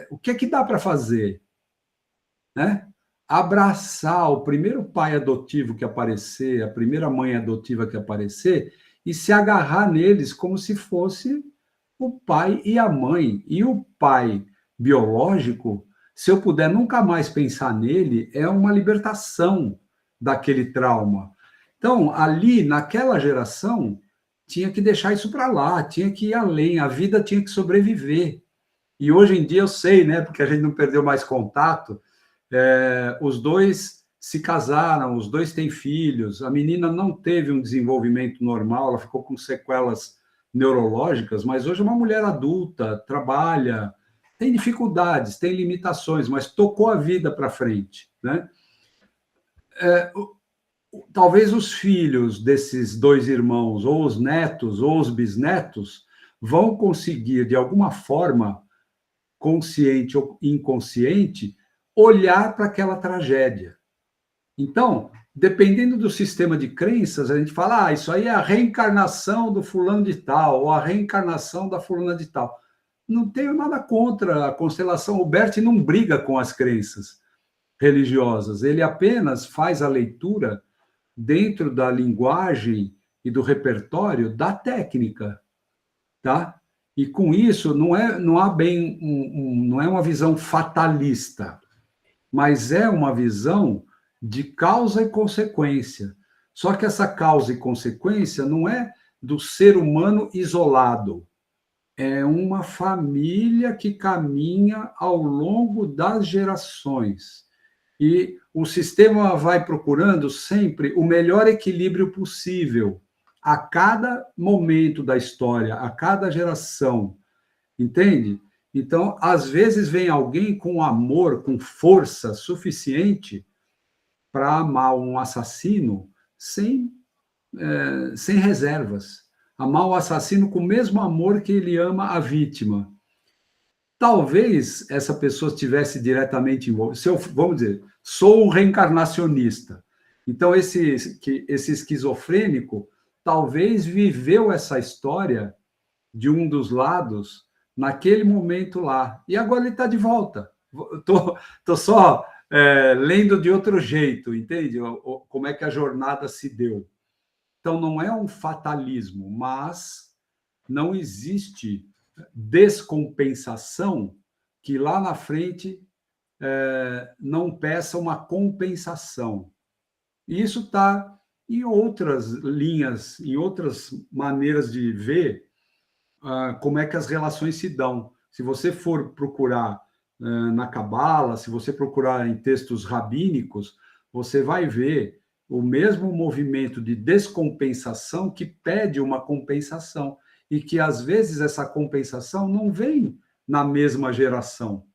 o que é que dá para fazer? Né? Abraçar o primeiro pai adotivo que aparecer, a primeira mãe adotiva que aparecer, e se agarrar neles como se fosse o pai e a mãe. E o pai biológico, se eu puder nunca mais pensar nele, é uma libertação daquele trauma. Então, ali, naquela geração, tinha que deixar isso para lá, tinha que ir além, a vida tinha que sobreviver. E hoje em dia eu sei, né, porque a gente não perdeu mais contato, os dois se casaram, os dois têm filhos, a menina não teve um desenvolvimento normal, ela ficou com sequelas neurológicas, mas hoje é uma mulher adulta, trabalha, tem dificuldades, tem limitações, mas tocou a vida para frente, né? Talvez os filhos desses dois irmãos, ou os netos, ou os bisnetos, vão conseguir, de alguma forma, consciente ou inconsciente, olhar para aquela tragédia. Então, dependendo do sistema de crenças, a gente fala, isso aí é a reencarnação do fulano de tal, ou a reencarnação da fulana de tal. Não tenho nada contra a constelação. O Bert não briga com as crenças religiosas, ele apenas faz a leitura dentro da linguagem e do repertório da técnica, tá? E com isso não há bem não é uma visão fatalista, mas é uma visão de causa e consequência. Só que essa causa e consequência não é do ser humano isolado, é uma família que caminha ao longo das gerações. E o sistema vai procurando sempre o melhor equilíbrio possível a cada momento da história, a cada geração, entende? Então, às vezes vem alguém com amor, com força suficiente para amar um assassino sem reservas. Amar o assassino com o mesmo amor que ele ama a vítima. Talvez essa pessoa estivesse diretamente envolvida. Vamos dizer, sou um reencarnacionista. Então, esse esquizofrênico talvez viveu essa história de um dos lados naquele momento lá. E agora ele está de volta. Estou só lendo de outro jeito, entende? Como é que a jornada se deu. Então, não é um fatalismo, mas não existe descompensação que lá na frente não peça uma compensação. E isso está em outras linhas, em outras maneiras de ver como é que as relações se dão. Se você for procurar na Cabala, se você procurar em textos rabínicos, você vai ver o mesmo movimento de descompensação que pede uma compensação, e que, às vezes, essa compensação não vem na mesma geração,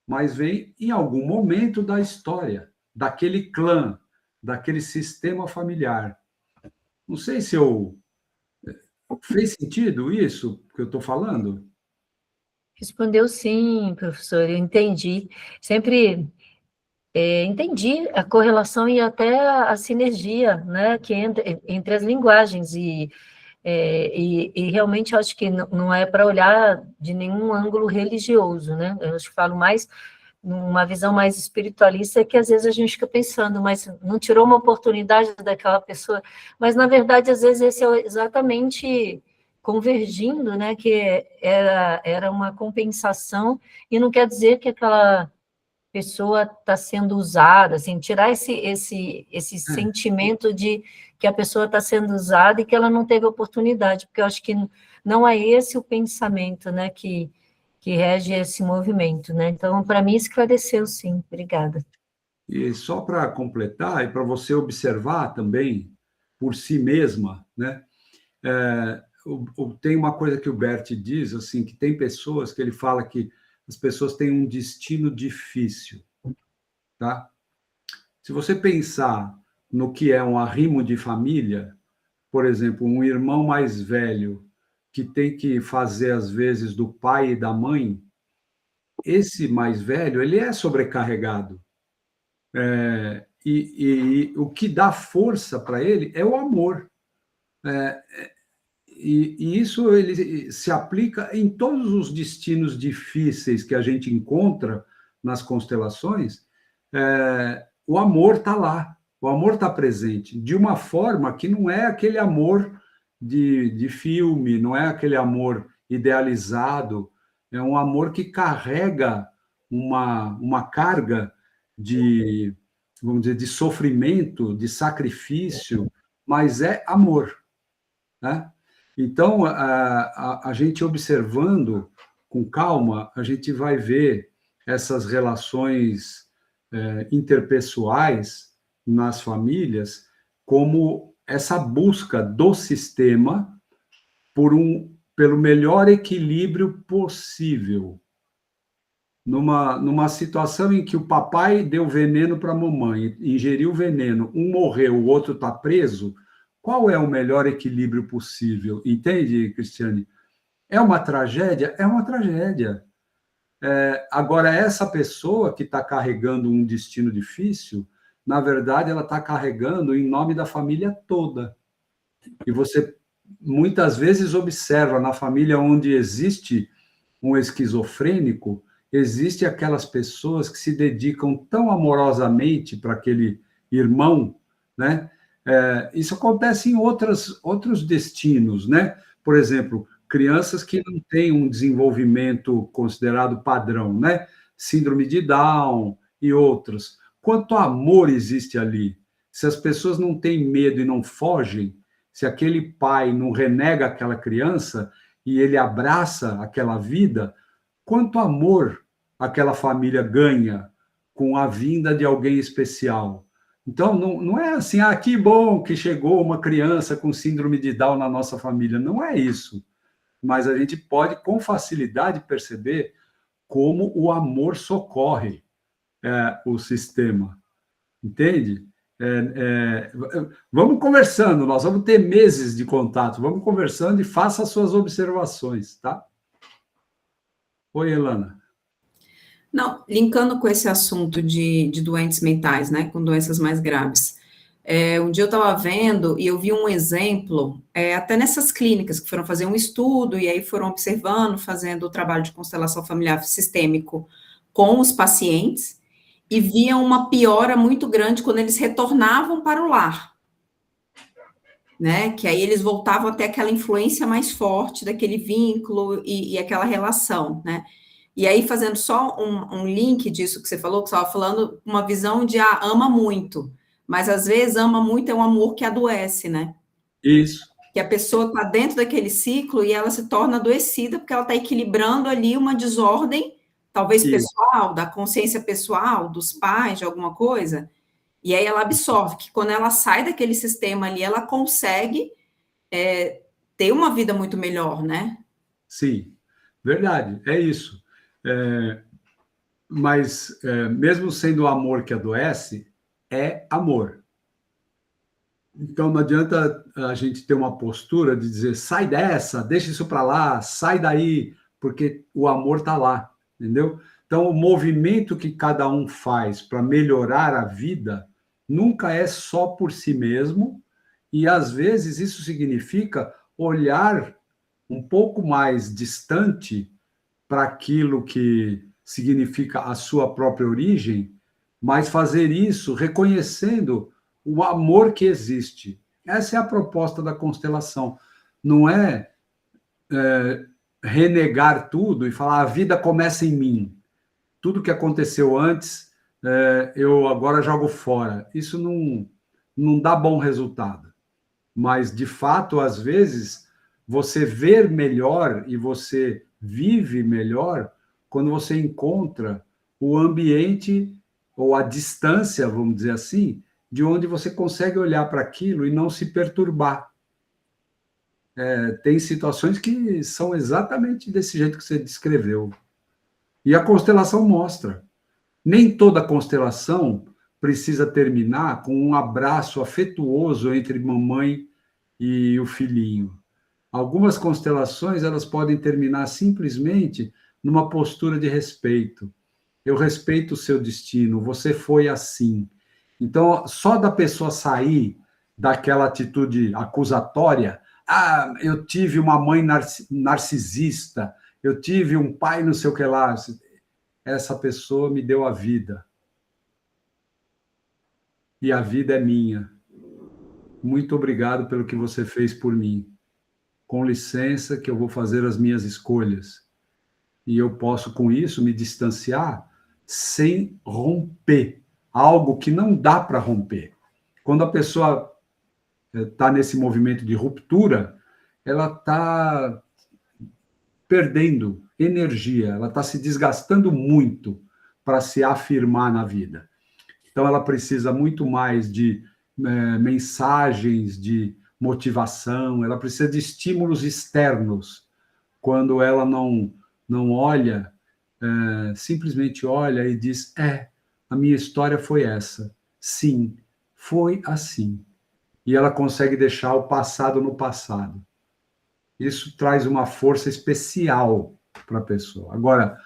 mas vem em algum momento da história, daquele clã, daquele sistema familiar. Não sei se fez sentido isso que eu estou falando? Respondeu sim, professor, eu entendi. Sempre entendi a correlação e até a sinergia, né, que entre as linguagens, e realmente eu acho que não é para olhar de nenhum ângulo religioso, né? Eu acho que falo mais numa visão mais espiritualista, que às vezes a gente fica pensando, mas não tirou uma oportunidade daquela pessoa, mas na verdade às vezes esse é exatamente convergindo, né, que era uma compensação, e não quer dizer que aquela pessoa está sendo usada, assim, tirar esse sentimento de que a pessoa está sendo usada e que ela não teve oportunidade, porque eu acho que não é esse o pensamento, né, que rege esse movimento, né? Então, para mim, esclareceu, sim. Obrigada. E só para completar, e para você observar também por si mesma, né? Tem uma coisa que o Bert diz, assim, que tem pessoas que ele fala que as pessoas têm um destino difícil, tá? Se você pensar no que é um arrimo de família, por exemplo, um irmão mais velho que tem que fazer, às vezes, do pai e da mãe, esse mais velho, ele é sobrecarregado. E o que dá força para ele é o amor. E isso ele se aplica em todos os destinos difíceis que a gente encontra nas constelações. O amor está lá, o amor está presente, de uma forma que não é aquele amor de filme, não é aquele amor idealizado, é um amor que carrega uma carga de, vamos dizer, de sofrimento, de sacrifício, mas é amor, né? Então, a gente observando com calma, a gente vai ver essas relações interpessoais nas famílias como essa busca do sistema pelo melhor equilíbrio possível. Numa situação em que o papai deu veneno para a mamãe, ingeriu veneno, um morreu, o outro está preso, qual é o melhor equilíbrio possível? Entende, Cristiane? É uma tragédia? É uma tragédia. Agora, essa pessoa que está carregando um destino difícil, na verdade, ela está carregando em nome da família toda. E você, muitas vezes, observa na família onde existe um esquizofrênico, existe aquelas pessoas que se dedicam tão amorosamente para aquele irmão, né? Isso acontece em outros destinos, né? Por exemplo, crianças que não têm um desenvolvimento considerado padrão, né? Síndrome de Down e outros. Quanto amor existe ali? Se as pessoas não têm medo e não fogem, se aquele pai não renega aquela criança e ele abraça aquela vida, quanto amor aquela família ganha com a vinda de alguém especial. Então, não é assim, que bom que chegou uma criança com síndrome de Down na nossa família. Não é isso. Mas a gente pode, com facilidade, perceber como o amor socorre o sistema. Entende? Vamos conversando, nós vamos ter meses de contato, vamos conversando e faça as suas observações, tá? Oi, Elana. Não, linkando com esse assunto de doentes mentais, né, com doenças mais graves. Um dia eu estava vendo e eu vi um exemplo, até nessas clínicas que foram fazer um estudo e aí foram observando, fazendo o trabalho de constelação familiar sistêmico com os pacientes e viam uma piora muito grande quando eles retornavam para o lar, né, que aí eles voltavam a ter aquela influência mais forte daquele vínculo e aquela relação, né. E aí, fazendo só um link disso que você falou, que você estava falando, uma visão de ama muito, mas às vezes ama muito é um amor que adoece, né? Isso. Que a pessoa está dentro daquele ciclo e ela se torna adoecida porque ela está equilibrando ali uma desordem, talvez pessoal, da consciência pessoal, dos pais, de alguma coisa, e aí ela absorve, que quando ela sai daquele sistema ali, ela consegue ter uma vida muito melhor, né? Sim, verdade, é isso. Mas, mesmo sendo o amor que adoece, é amor. Então, não adianta a gente ter uma postura de dizer, sai dessa, deixa isso para lá, sai daí, porque o amor está lá, entendeu? Então, o movimento que cada um faz para melhorar a vida nunca é só por si mesmo, e, às vezes, isso significa olhar um pouco mais distante para aquilo que significa a sua própria origem, mas fazer isso reconhecendo o amor que existe. Essa é a proposta da constelação. Não é renegar tudo e falar a vida começa em mim. Tudo que aconteceu antes, eu agora jogo fora. Isso não dá bom resultado. Mas, de fato, às vezes, você ver melhor e você vive melhor quando você encontra o ambiente ou a distância, vamos dizer assim, de onde você consegue olhar para aquilo e não se perturbar. Tem situações que são exatamente desse jeito que você descreveu. E a constelação mostra. Nem toda constelação precisa terminar com um abraço afetuoso entre mamãe e o filhinho. Algumas constelações, elas podem terminar simplesmente numa postura de respeito. Eu respeito o seu destino, você foi assim. Então, só da pessoa sair daquela atitude acusatória, eu tive uma mãe narcisista, eu tive um pai não sei o que lá, essa pessoa me deu a vida. E a vida é minha. Muito obrigado pelo que você fez por mim. Com licença, que eu vou fazer as minhas escolhas. E eu posso, com isso, me distanciar sem romper. Algo que não dá para romper. Quando a pessoa está nesse movimento de ruptura, ela está perdendo energia, ela está se desgastando muito para se afirmar na vida. Então, ela precisa muito mais de mensagens de motivação, ela precisa de estímulos externos. Quando ela não olha, simplesmente olha e diz, a minha história foi essa. Sim, foi assim. E ela consegue deixar o passado no passado. Isso traz uma força especial para a pessoa. Agora,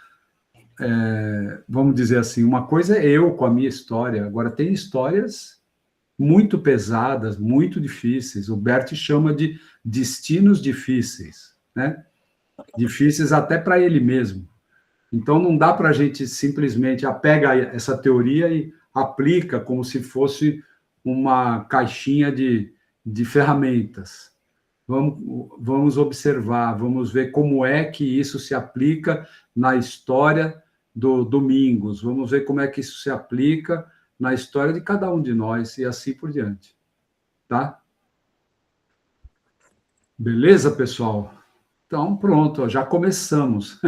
vamos dizer assim, uma coisa é eu com a minha história, agora tem histórias muito pesadas, muito difíceis. O Bert chama de destinos difíceis, né? Difíceis até para ele mesmo. Então, não dá para a gente simplesmente pega essa teoria e aplica como se fosse uma caixinha de ferramentas. Vamos observar, vamos ver como é que isso se aplica na história do Domingos, vamos ver como é que isso se aplica na história de cada um de nós e assim por diante. Tá? Beleza, pessoal? Então, pronto, ó, já começamos.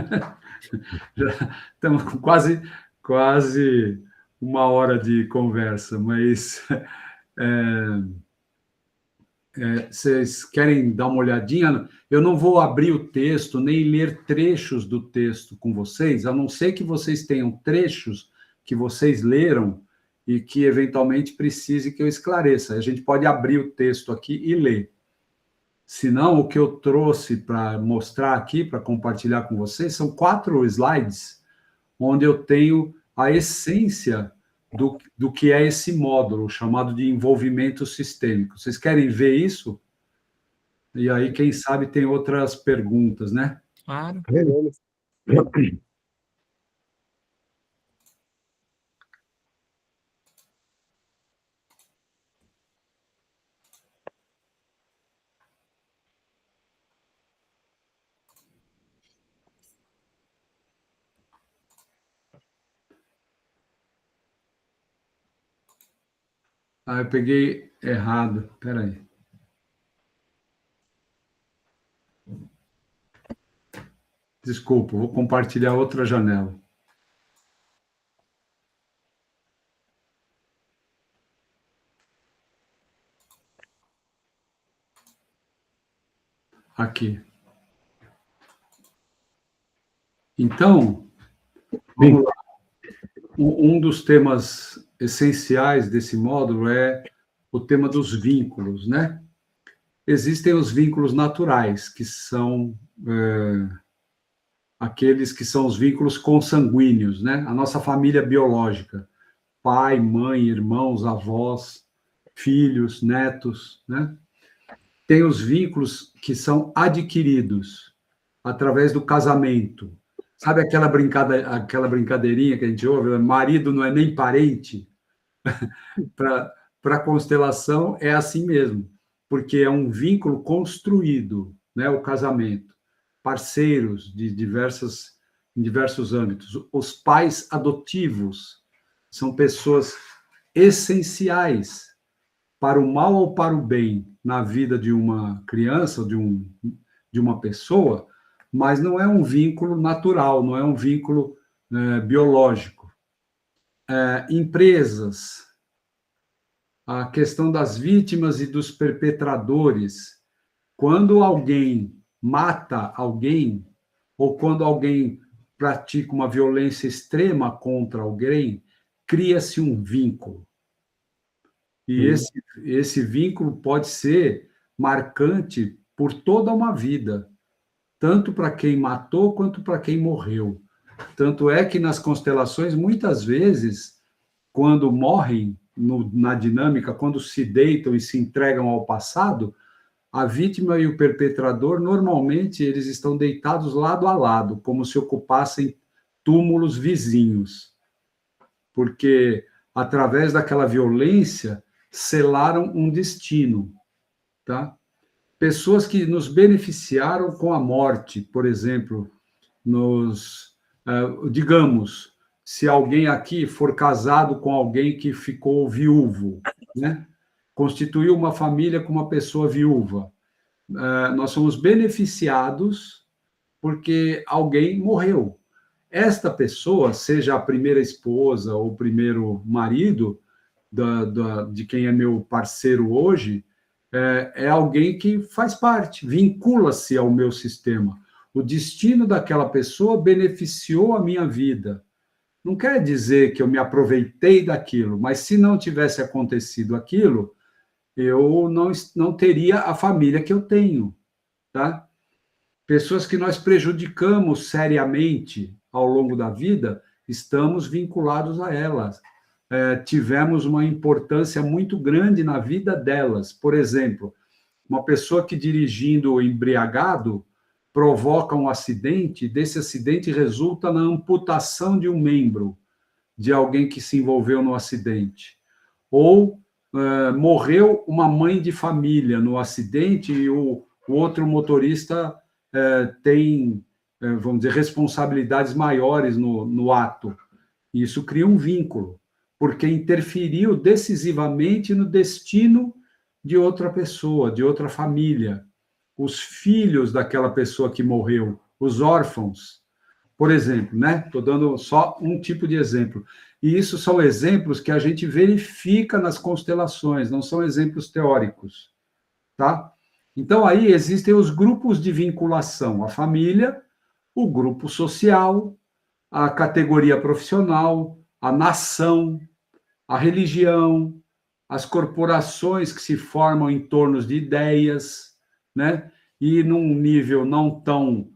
Já estamos com quase 1 hora de conversa, mas vocês querem dar uma olhadinha? Eu não vou abrir o texto, nem ler trechos do texto com vocês, a não ser que vocês tenham trechos que vocês leram e que, eventualmente, precise que eu esclareça. A gente pode abrir o texto aqui e ler. Senão, o que eu trouxe para mostrar aqui, para compartilhar com vocês, são 4 slides, onde eu tenho a essência do que é esse módulo, chamado de envolvimento sistêmico. Vocês querem ver isso? E aí, quem sabe, tem outras perguntas, né? Claro. Eu peguei errado. Espera aí. Desculpa, vou compartilhar outra janela. Aqui. Então, vamos lá. Um dos temas essenciais desse módulo é o tema dos vínculos, né? Existem os vínculos naturais, que são aqueles que são os vínculos consanguíneos, né? A nossa família biológica, pai, mãe, irmãos, avós, filhos, netos, né? Tem os vínculos que são adquiridos através do casamento. Sabe aquela brincadeirinha que a gente ouve? Marido não é nem parente? Para a constelação é assim mesmo, porque é um vínculo construído, né, o casamento. Parceiros em diversos âmbitos. Os pais adotivos são pessoas essenciais para o mal ou para o bem na vida de uma criança, de uma pessoa, mas não é um vínculo natural, não é um vínculo biológico. Empresas, a questão das vítimas e dos perpetradores. Quando alguém mata alguém, ou quando alguém pratica uma violência extrema contra alguém, cria-se um vínculo. E esse vínculo pode ser marcante por toda uma vida, tanto para quem matou quanto para quem morreu. Tanto é que nas constelações, muitas vezes, quando morrem na dinâmica, quando se deitam e se entregam ao passado, a vítima e o perpetrador, normalmente, eles estão deitados lado a lado, como se ocupassem túmulos vizinhos. Porque, através daquela violência, selaram um destino, tá? Pessoas que nos beneficiaram com a morte, por exemplo, digamos, se alguém aqui for casado com alguém que ficou viúvo, né? Constituiu uma família com uma pessoa viúva. nós somos beneficiados porque alguém morreu. Esta pessoa, seja a primeira esposa ou o primeiro marido de quem é meu parceiro hoje, é alguém que faz parte, vincula-se ao meu sistema. O destino daquela pessoa beneficiou a minha vida. Não quer dizer que eu me aproveitei daquilo, mas se não tivesse acontecido aquilo, eu não teria a família que eu tenho, tá? Pessoas que nós prejudicamos seriamente ao longo da vida, estamos vinculados a elas. Tivemos uma importância muito grande na vida delas. Por exemplo, uma pessoa que dirigindo embriagado provoca um acidente, desse acidente resulta na amputação de um membro de alguém que se envolveu no acidente. Ou morreu uma mãe de família no acidente e o outro motorista tem, vamos dizer, responsabilidades maiores no ato. Isso cria um vínculo, porque interferiu decisivamente no destino de outra pessoa, de outra família. Os filhos daquela pessoa que morreu, os órfãos, por exemplo, né? Estou dando só um tipo de exemplo. E isso são exemplos que a gente verifica nas constelações, não são exemplos teóricos, tá? Então, aí existem os grupos de vinculação, a família, o grupo social, a categoria profissional, a nação, a religião, as corporações que se formam em torno de ideias, né? E num nível não tão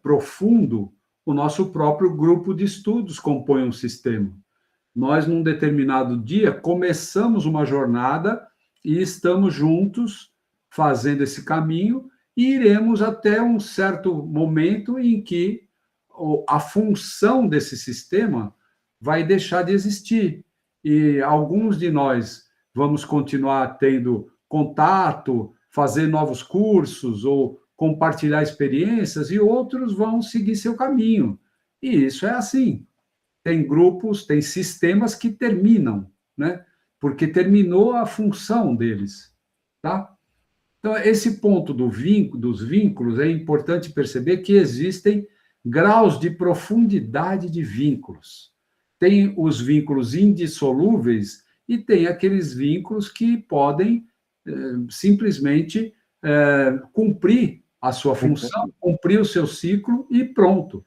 profundo, o nosso próprio grupo de estudos compõe um sistema. Nós, num determinado dia, começamos uma jornada e estamos juntos fazendo esse caminho e iremos até um certo momento em que a função desse sistema vai deixar de existir. E alguns de nós vamos continuar tendo contato, fazer novos cursos ou compartilhar experiências, e outros vão seguir seu caminho. E isso é assim. Tem grupos, tem sistemas que terminam, né? Porque terminou a função deles, tá? Então, esse ponto dos vínculos, é importante perceber que existem graus de profundidade de vínculos. Tem os vínculos indissolúveis e tem aqueles vínculos que podem simplesmente cumprir a sua função, cumprir o seu ciclo e pronto.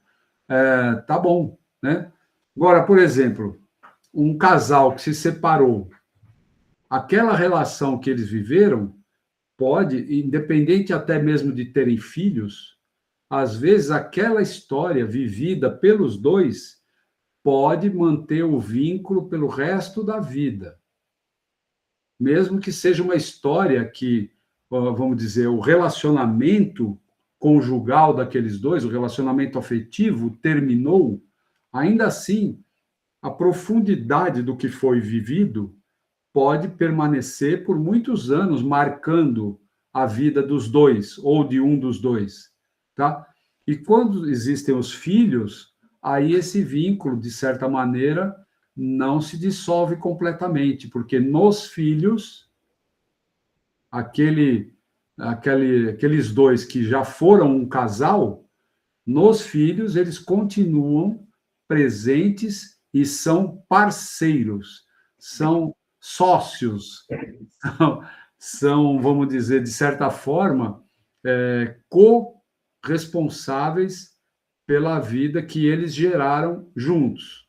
Tá bom, né? Agora, por exemplo, um casal que se separou, aquela relação que eles viveram pode, independente até mesmo de terem filhos, às vezes aquela história vivida pelos dois pode manter o vínculo pelo resto da vida. Mesmo que seja uma história que, vamos dizer, o relacionamento conjugal daqueles dois, o relacionamento afetivo terminou, ainda assim, a profundidade do que foi vivido pode permanecer por muitos anos, marcando a vida dos dois, ou de um dos dois, tá? E quando existem os filhos, aí esse vínculo, de certa maneira, não se dissolve completamente, porque nos filhos, aqueles dois que já foram um casal, nos filhos, eles continuam presentes e são parceiros, são sócios, são, vamos dizer, de certa forma, corresponsáveis pela vida que eles geraram juntos,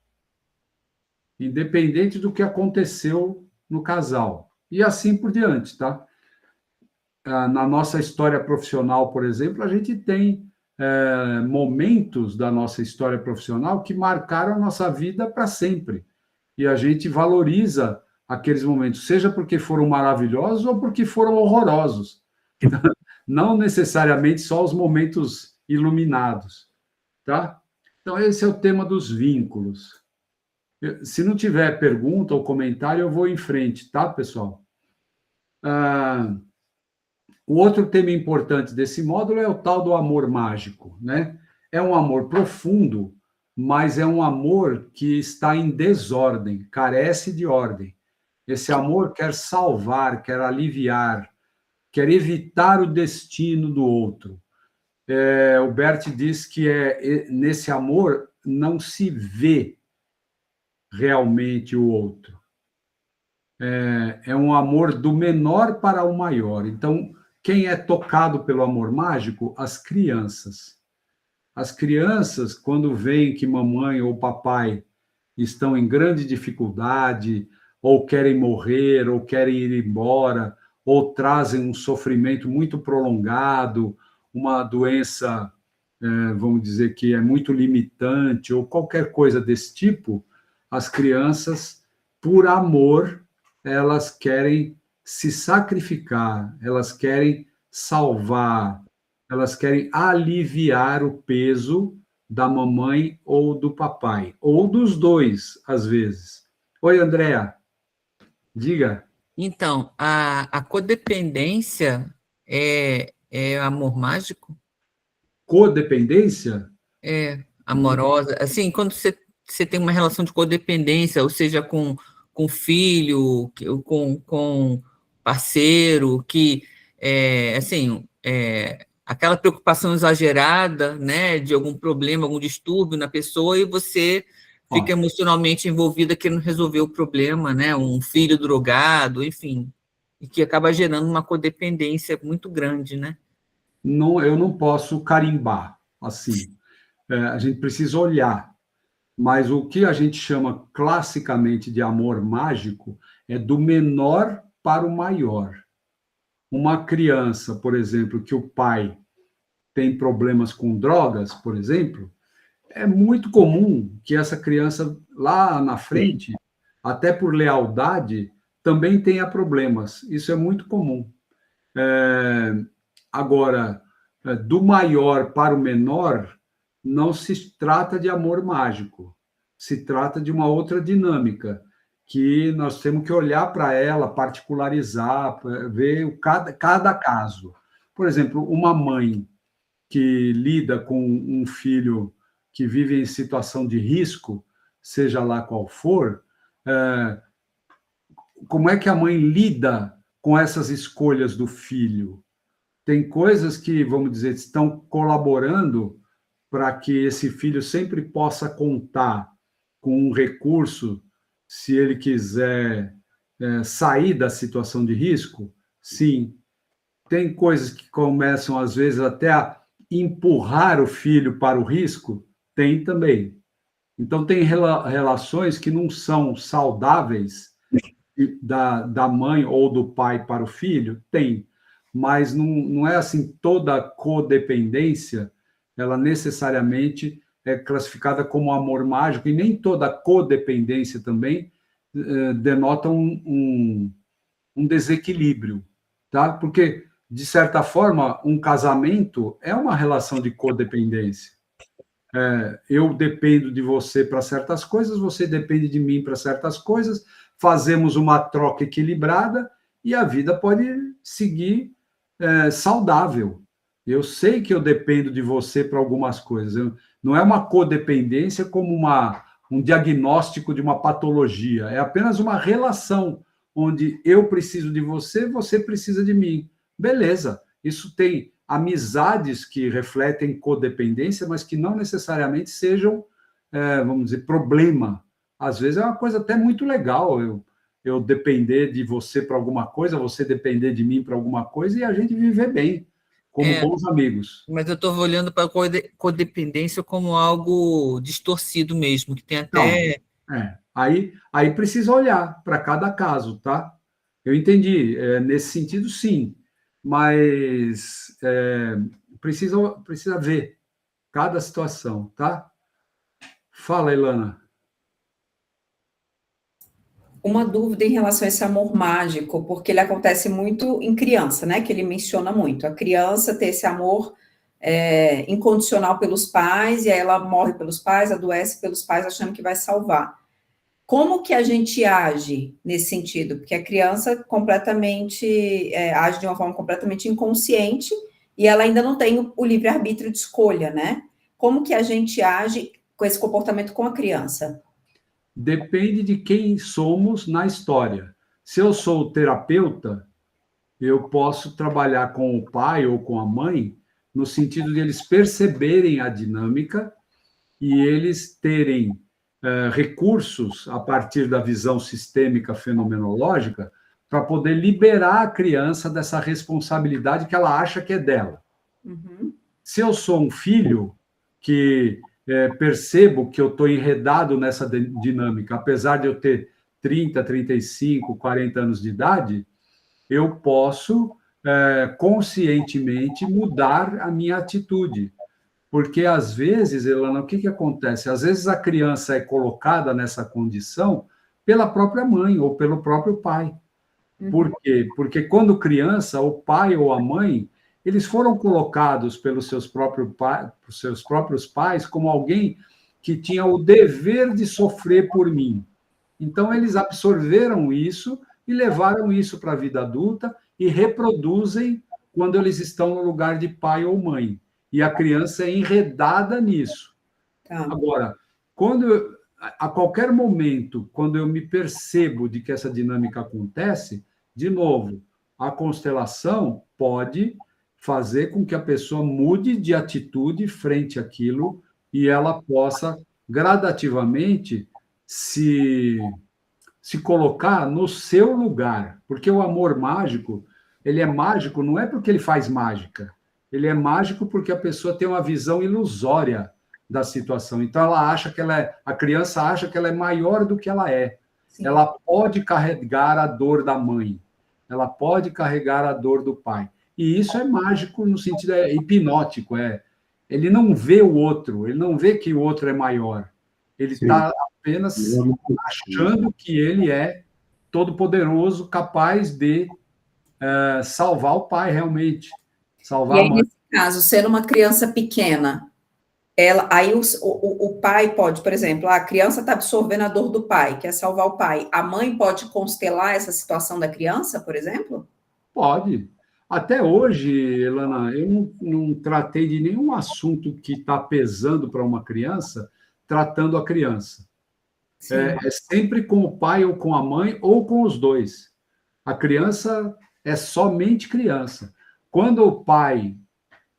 independente do que aconteceu no casal. E assim por diante, tá? Na nossa história profissional, por exemplo, a gente tem momentos da nossa história profissional que marcaram a nossa vida para sempre. E a gente valoriza aqueles momentos, seja porque foram maravilhosos ou porque foram horrorosos. Não necessariamente só os momentos iluminados, tá? Então, esse é o tema dos vínculos. Se não tiver pergunta ou comentário, eu vou em frente, tá, pessoal? O outro tema importante desse módulo é o tal do amor mágico, né? É um amor profundo, mas é um amor que está em desordem, carece de ordem. Esse amor quer salvar, quer aliviar, quer evitar o destino do outro. O Bert diz que nesse amor não se vê realmente o outro. É um amor do menor para o maior. Então, quem é tocado pelo amor mágico? As crianças. As crianças, quando veem que mamãe ou papai estão em grande dificuldade, ou querem morrer, ou querem ir embora, ou trazem um sofrimento muito prolongado, uma doença, vamos dizer, que é muito limitante, ou qualquer coisa desse tipo, as crianças, por amor, elas querem se sacrificar, elas querem salvar, elas querem aliviar o peso da mamãe ou do papai, ou dos dois, às vezes. Oi, Andréa, diga. Então, a codependência é amor mágico? Codependência? É amorosa? Assim, quando você tem uma relação de codependência, ou seja, com filho, com parceiro, que, assim, aquela preocupação exagerada, né, de algum problema, algum distúrbio na pessoa, e você fica emocionalmente envolvida querendo resolver o problema, né, um filho drogado, enfim, e que acaba gerando uma codependência muito grande, né? Não, eu não posso carimbar assim. A gente precisa olhar. Mas o que a gente chama classicamente de amor mágico é do menor para o maior. Uma criança, por exemplo, que o pai tem problemas com drogas, por exemplo, é muito comum que essa criança lá na frente, até por lealdade, também tenha problemas. Isso é muito comum. Agora, do maior para o menor, não se trata de amor mágico, se trata de uma outra dinâmica, que nós temos que olhar para ela, particularizar, ver cada caso. Por exemplo, uma mãe que lida com um filho que vive em situação de risco, seja lá qual for, como é que a mãe lida com essas escolhas do filho? Tem coisas que, vamos dizer, estão colaborando para que esse filho sempre possa contar com um recurso, se ele quiser sair da situação de risco? Sim. Tem coisas que começam, às vezes, até a empurrar o filho para o risco? Tem também. Então, tem relações que não são saudáveis da mãe ou do pai para o filho? Tem. Mas não é assim, toda codependência, ela necessariamente é classificada como amor mágico, e nem toda codependência também denota um desequilíbrio, tá? Porque, de certa forma, um casamento é uma relação de codependência. Eu dependo de você para certas coisas, você depende de mim para certas coisas, fazemos uma troca equilibrada e a vida pode seguir saudável. Eu sei que eu dependo de você para algumas coisas. Não é uma codependência como um diagnóstico de uma patologia. É apenas uma relação onde eu preciso de você, você precisa de mim. Beleza. Isso tem amizades que refletem codependência, mas que não necessariamente sejam, vamos dizer, problema. Às vezes é uma coisa até muito legal eu depender de você para alguma coisa, você depender de mim para alguma coisa, e a gente viver bem, como bons amigos. Mas eu estou olhando para a codependência como algo distorcido mesmo, que tem até... Aí precisa olhar para cada caso, tá? Eu entendi, nesse sentido, sim, mas precisa ver cada situação, tá? Fala, Ilana. Uma dúvida em relação a esse amor mágico, porque ele acontece muito em criança, né? Que ele menciona muito. A criança ter esse amor incondicional pelos pais, e aí ela morre pelos pais, adoece pelos pais, achando que vai salvar. Como que a gente age nesse sentido? Porque a criança completamente age de uma forma completamente inconsciente e ela ainda não tem o livre-arbítrio de escolha, né? Como que a gente age com esse comportamento com a criança? Depende de quem somos na história. Se eu sou o terapeuta, eu posso trabalhar com o pai ou com a mãe no sentido de eles perceberem a dinâmica e eles terem recursos, a partir da visão sistêmica fenomenológica, para poder liberar a criança dessa responsabilidade que ela acha que é dela. Uhum. Se eu sou um filho que percebo que eu estou enredado nessa dinâmica, apesar de eu ter 30, 35, 40 anos de idade, eu posso conscientemente mudar a minha atitude. Porque, às vezes, Elana, o que acontece? Às vezes a criança é colocada nessa condição pela própria mãe ou pelo próprio pai. Por quê? Porque quando criança, o pai ou a mãe, eles foram colocados pelos seus próprios pais como alguém que tinha o dever de sofrer por mim. Então, eles absorveram isso e levaram isso para a vida adulta e reproduzem quando eles estão no lugar de pai ou mãe. E a criança é enredada nisso. Tá. Agora, a qualquer momento, quando eu me percebo de que essa dinâmica acontece, de novo, a constelação pode fazer com que a pessoa mude de atitude frente àquilo e ela possa gradativamente se colocar no seu lugar. Porque o amor mágico, ele é mágico não é porque ele faz mágica, ele é mágico porque a pessoa tem uma visão ilusória da situação. Então, a criança acha que ela é maior do que ela é. Sim. Ela pode carregar a dor da mãe, ela pode carregar a dor do pai. E isso é mágico no sentido hipnótico. Ele não vê o outro, ele não vê que o outro é maior. Ele está apenas achando que ele é todo-poderoso, capaz de salvar o pai, realmente. Salvar e aí, a mãe. nesse caso, sendo uma criança pequena, aí o pai pode, por exemplo, a criança está absorvendo a dor do pai, quer salvar o pai. A mãe pode constelar essa situação da criança, por exemplo? Pode. Até hoje, Elana, eu não tratei de nenhum assunto que está pesando para uma criança, tratando a criança. É sempre com o pai ou com a mãe, ou com os dois. A criança é somente criança. Quando o pai,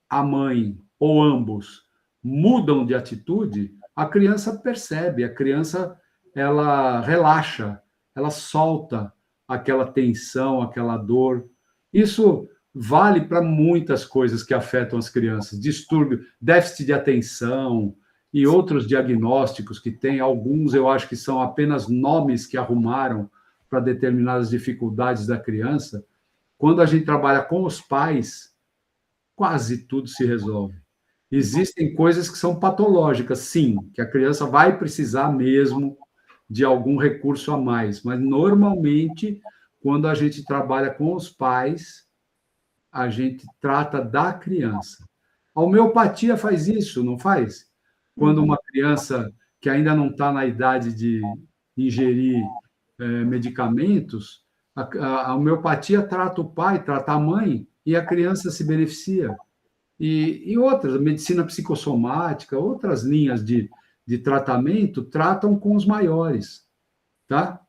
a mãe ou ambos mudam de atitude, a criança percebe, a criança ela relaxa, ela solta aquela tensão, aquela dor. Isso vale para muitas coisas que afetam as crianças, distúrbio, déficit de atenção e outros diagnósticos que tem, alguns eu acho que são apenas nomes que arrumaram para determinadas dificuldades da criança. Quando a gente trabalha com os pais, quase tudo se resolve. Existem coisas que são patológicas, sim, que a criança vai precisar mesmo de algum recurso a mais, mas normalmente, quando a gente trabalha com os pais, a gente trata da criança. A homeopatia faz isso, não faz? Quando uma criança que ainda não está na idade de ingerir medicamentos, a homeopatia trata o pai, trata a mãe, e a criança se beneficia. E outras, a medicina psicossomática, outras linhas de tratamento, tratam com os maiores, tá?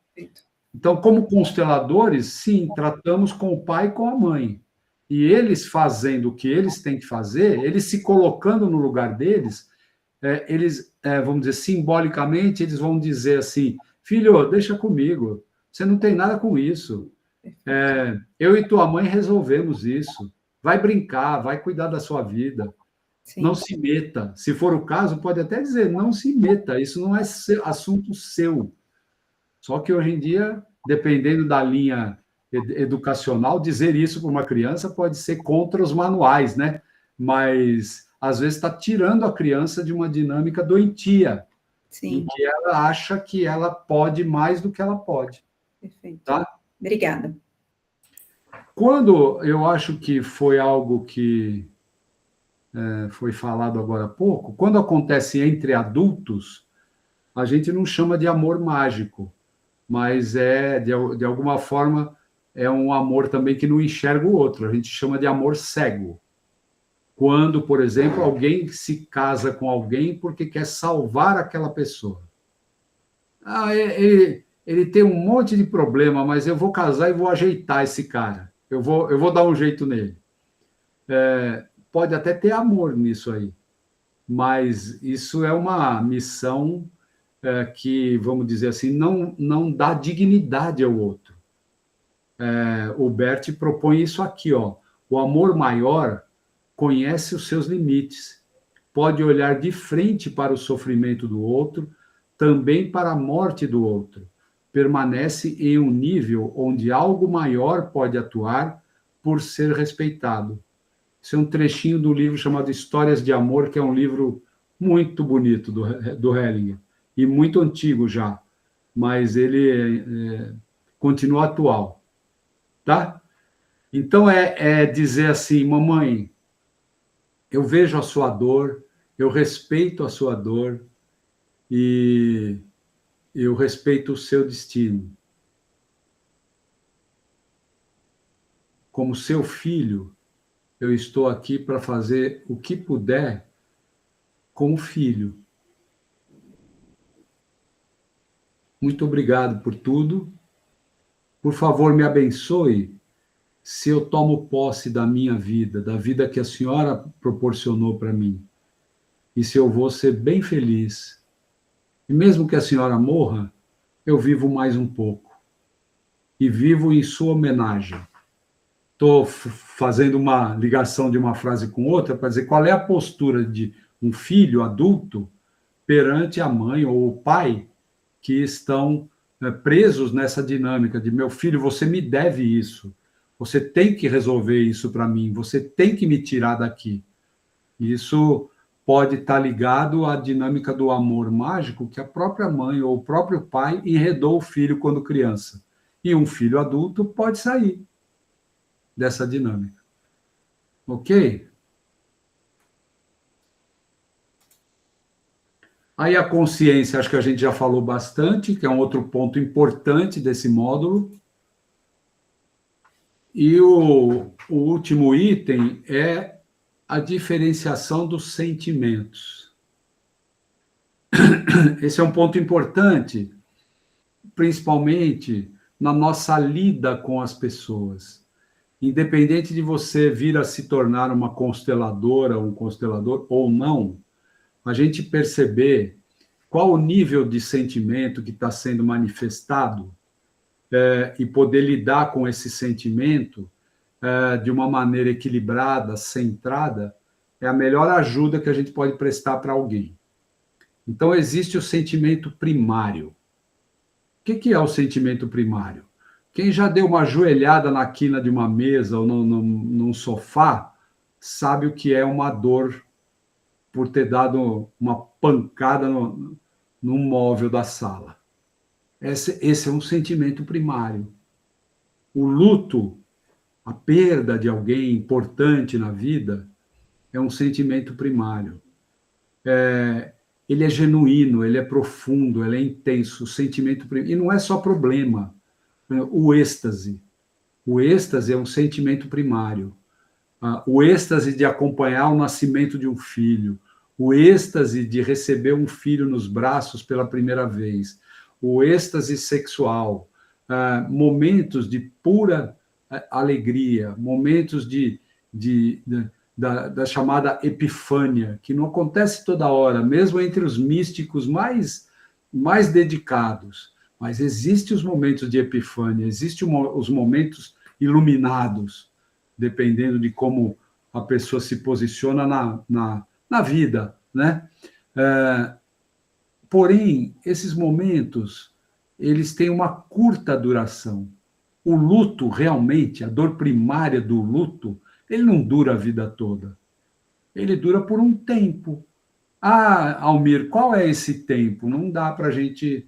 Então, como consteladores, sim, tratamos com o pai e com a mãe. E eles fazendo o que eles têm que fazer, eles se colocando no lugar deles, vamos dizer, simbolicamente, eles vão dizer assim, filho, deixa comigo, você não tem nada com isso. Eu e tua mãe resolvemos isso. Vai brincar, vai cuidar da sua vida. Sim. Não se meta. Se for o caso, pode até dizer, não se meta, isso não é assunto seu. Só que hoje em dia, dependendo da linha educacional, dizer isso para uma criança pode ser contra os manuais, né? Mas, às vezes, está tirando a criança de uma dinâmica doentia, sim, em que ela acha que ela pode mais do que ela pode. Perfeito. Tá? Obrigada. Quando eu acho que foi algo que foi falado agora há pouco, quando acontece entre adultos, a gente não chama de amor mágico, mas de alguma forma, é um amor também que não enxerga o outro, a gente chama de amor cego. Quando, por exemplo, alguém se casa com alguém porque quer salvar aquela pessoa. Ele tem um monte de problema, mas eu vou casar e vou ajeitar esse cara. eu vou dar um jeito nele. Pode até ter amor nisso aí, mas isso é uma missão que, vamos dizer assim, não dá dignidade ao outro. O Bert propõe isso aqui, ó. O amor maior conhece os seus limites, pode olhar de frente para o sofrimento do outro, também para a morte do outro. Permanece em um nível onde algo maior pode atuar por ser respeitado. Isso é um trechinho do livro chamado Histórias de Amor, que é um livro muito bonito do Hellinger, e muito antigo já, mas ele continua atual. Tá? Então, dizer assim, mamãe, eu vejo a sua dor, eu respeito a sua dor e eu respeito o seu destino. Como seu filho, eu estou aqui para fazer o que puder com o filho. Muito obrigado por tudo. Por favor, me abençoe se eu tomo posse da minha vida, da vida que a senhora proporcionou para mim. E se eu vou ser bem feliz. E mesmo que a senhora morra, eu vivo mais um pouco. E vivo em sua homenagem. Estou fazendo uma ligação de uma frase com outra para dizer qual é a postura de um filho adulto perante a mãe ou o pai que estão presos nessa dinâmica de meu filho, você me deve isso. Você tem que resolver isso para mim, você tem que me tirar daqui. Isso pode estar ligado à dinâmica do amor mágico que a própria mãe ou o próprio pai enredou o filho quando criança. E um filho adulto pode sair dessa dinâmica. Ok? Aí a consciência, acho que a gente já falou bastante, que é um outro ponto importante desse módulo. E o último item é a diferenciação dos sentimentos. Esse é um ponto importante, principalmente na nossa lida com as pessoas. Independente de você vir a se tornar uma consteladora, um constelador ou não, a gente perceber qual o nível de sentimento que está sendo manifestado e poder lidar com esse sentimento de uma maneira equilibrada, centrada, é a melhor ajuda que a gente pode prestar para alguém. Então, existe o sentimento primário. O que é o sentimento primário? Quem já deu uma joelhada na quina de uma mesa ou num sofá, sabe o que é uma dor por ter dado uma pancada num móvel da sala. Esse é um sentimento primário. O luto, a perda de alguém importante na vida, é um sentimento primário. Ele é genuíno, ele é profundo, ele é intenso, o sentimento primário. E não é só problema. O êxtase. O êxtase é um sentimento primário. O êxtase de acompanhar o nascimento de um filho. O êxtase de receber um filho nos braços pela primeira vez. O êxtase sexual. Momentos de pura alegria. Momentos da chamada epifânia, que não acontece toda hora, mesmo entre os místicos mais dedicados. Mas existem os momentos de epifânia, existem os momentos iluminados, dependendo de como a pessoa se posiciona na vida, né? Porém, esses momentos, eles têm uma curta duração. O luto, realmente, a dor primária do luto, ele não dura a vida toda. Ele dura por um tempo. Almir, qual é esse tempo? Não dá para a gente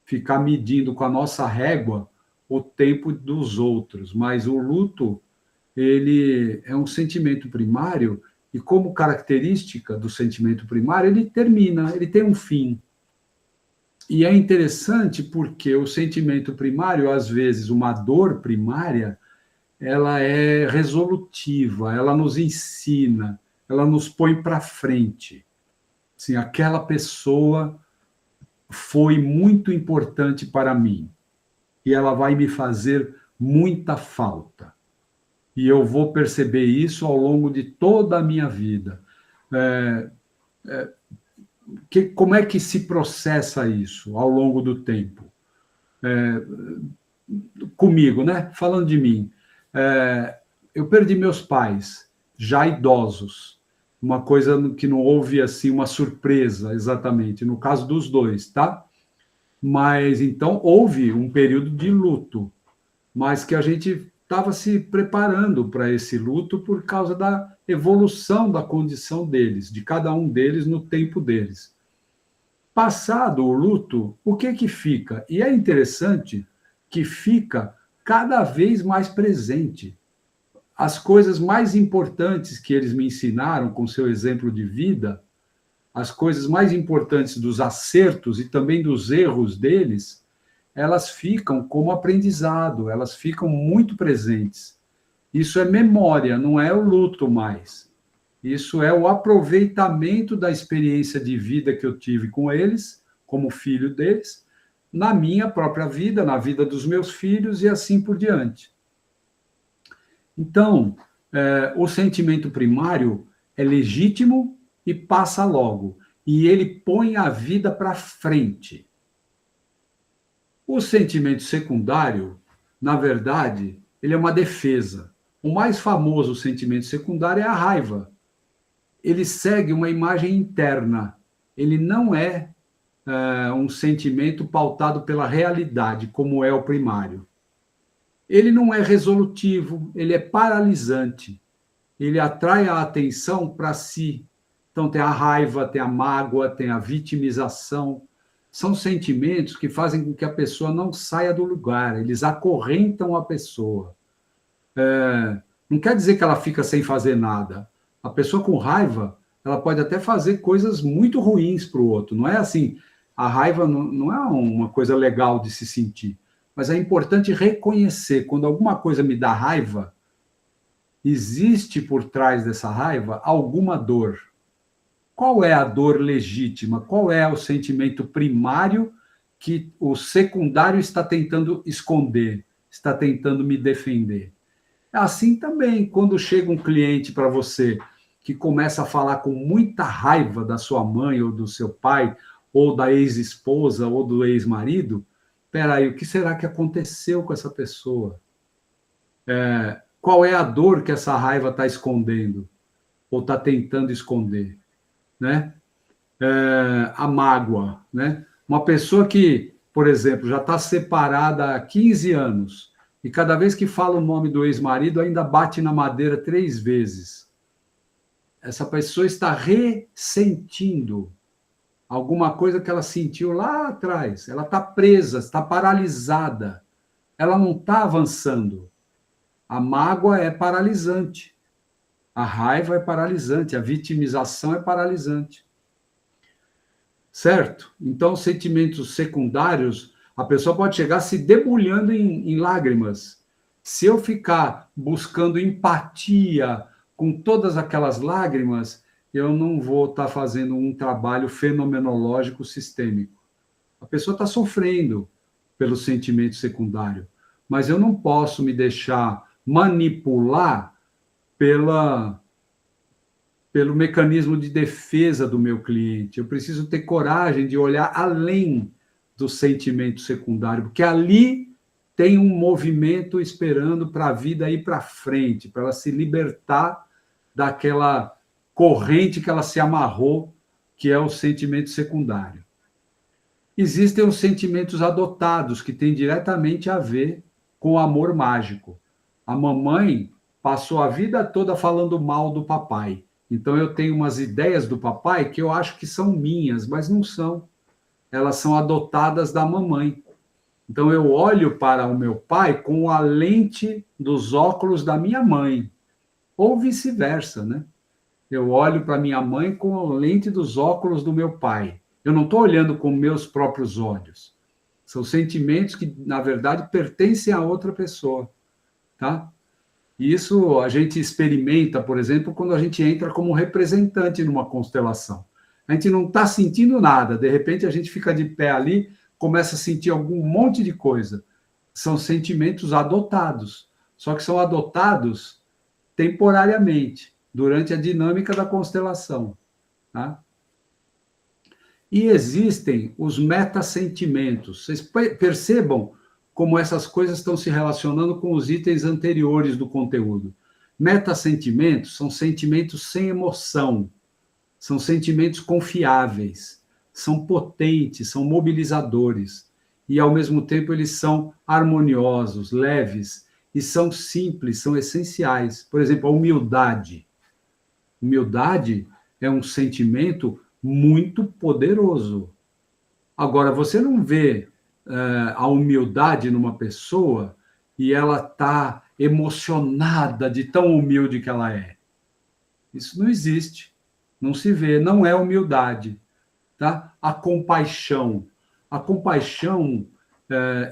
ficar medindo com a nossa régua o tempo dos outros, mas o luto, ele é um sentimento primário e, como característica do sentimento primário, ele termina, ele tem um fim. E é interessante porque o sentimento primário, às vezes, uma dor primária, ela é resolutiva, ela nos ensina, ela nos põe para frente. Assim, aquela pessoa foi muito importante para mim e ela vai me fazer muita falta. E eu vou perceber isso ao longo de toda a minha vida. Como é que se processa isso ao longo do tempo? Comigo, né? Falando de mim. Eu perdi meus pais, já idosos. Uma coisa que não houve, assim, uma surpresa, exatamente, no caso dos dois, tá? Mas, então, houve um período de luto, mas que a gente estava se preparando para esse luto por causa da evolução da condição deles, de cada um deles no tempo deles. Passado o luto, o que fica? E é interessante que fica cada vez mais presente. As coisas mais importantes que eles me ensinaram com seu exemplo de vida, as coisas mais importantes dos acertos e também dos erros deles, elas ficam como aprendizado, elas ficam muito presentes. Isso é memória, não é o luto mais. Isso é o aproveitamento da experiência de vida que eu tive com eles, como filho deles, na minha própria vida, na vida dos meus filhos e assim por diante. Então, o sentimento primário é legítimo e passa logo, e ele põe a vida para frente. O sentimento secundário, na verdade, ele é uma defesa. O mais famoso sentimento secundário é a raiva. Ele segue uma imagem interna. Ele não é um sentimento pautado pela realidade, como é o primário. Ele não é resolutivo, ele é paralisante. Ele atrai a atenção para si. Então, tem a raiva, tem a mágoa, tem a vitimização. São sentimentos que fazem com que a pessoa não saia do lugar, eles acorrentam a pessoa. Não quer dizer que ela fica sem fazer nada. A pessoa com raiva, ela pode até fazer coisas muito ruins para o outro. Não é assim, a raiva não é uma coisa legal de se sentir. Mas é importante reconhecer, quando alguma coisa me dá raiva, existe por trás dessa raiva alguma dor. Qual é a dor legítima? Qual é o sentimento primário que o secundário está tentando esconder, está tentando me defender? Assim também, quando chega um cliente para você que começa a falar com muita raiva da sua mãe ou do seu pai, ou da ex-esposa ou do ex-marido, espera aí, o que será que aconteceu com essa pessoa? Qual é a dor que essa raiva está escondendo? Ou está tentando esconder? Né? A mágoa. Né? Uma pessoa que, por exemplo, já está separada há 15 anos e cada vez que fala o nome do ex-marido ainda bate na madeira 3 vezes. Essa pessoa está ressentindo alguma coisa que ela sentiu lá atrás. Ela está presa, está paralisada. Ela não está avançando. A mágoa é paralisante. A raiva é paralisante. A vitimização é paralisante. Certo? Então, sentimentos secundários, a pessoa pode chegar se debulhando em lágrimas. Se eu ficar buscando empatia com todas aquelas lágrimas, eu não vou estar fazendo um trabalho fenomenológico sistêmico. A pessoa está sofrendo pelo sentimento secundário, mas eu não posso me deixar manipular pelo mecanismo de defesa do meu cliente. Eu preciso ter coragem de olhar além do sentimento secundário, porque ali tem um movimento esperando para a vida ir para frente, para ela se libertar daquela corrente que ela se amarrou, que é o sentimento secundário. Existem os sentimentos adotados, que têm diretamente a ver com o amor mágico. A mamãe passou a vida toda falando mal do papai. Então, eu tenho umas ideias do papai que eu acho que são minhas, mas não são. Elas são adotadas da mamãe. Então, eu olho para o meu pai com a lente dos óculos da minha mãe. Ou vice-versa, né? Eu olho para minha mãe com a lente dos óculos do meu pai. Eu não estou olhando com meus próprios olhos. São sentimentos que, na verdade, pertencem a outra pessoa. Tá? Isso a gente experimenta, por exemplo, quando a gente entra como representante numa constelação. A gente não está sentindo nada. De repente, a gente fica de pé ali, começa a sentir algum monte de coisa. São sentimentos adotados. Só que são adotados temporariamente, durante a dinâmica da constelação. Tá? E existem os metasentimentos. Vocês percebam como essas coisas estão se relacionando com os itens anteriores do conteúdo. Metasentimentos são sentimentos sem emoção, são sentimentos confiáveis, são potentes, são mobilizadores, e ao mesmo tempo eles são harmoniosos, leves, e são simples, são essenciais. Por exemplo, a humildade. Humildade é um sentimento muito poderoso. Agora, você não vê a humildade numa pessoa e ela está emocionada de tão humilde que ela é. Isso não existe, não se vê, não é humildade. Tá? A compaixão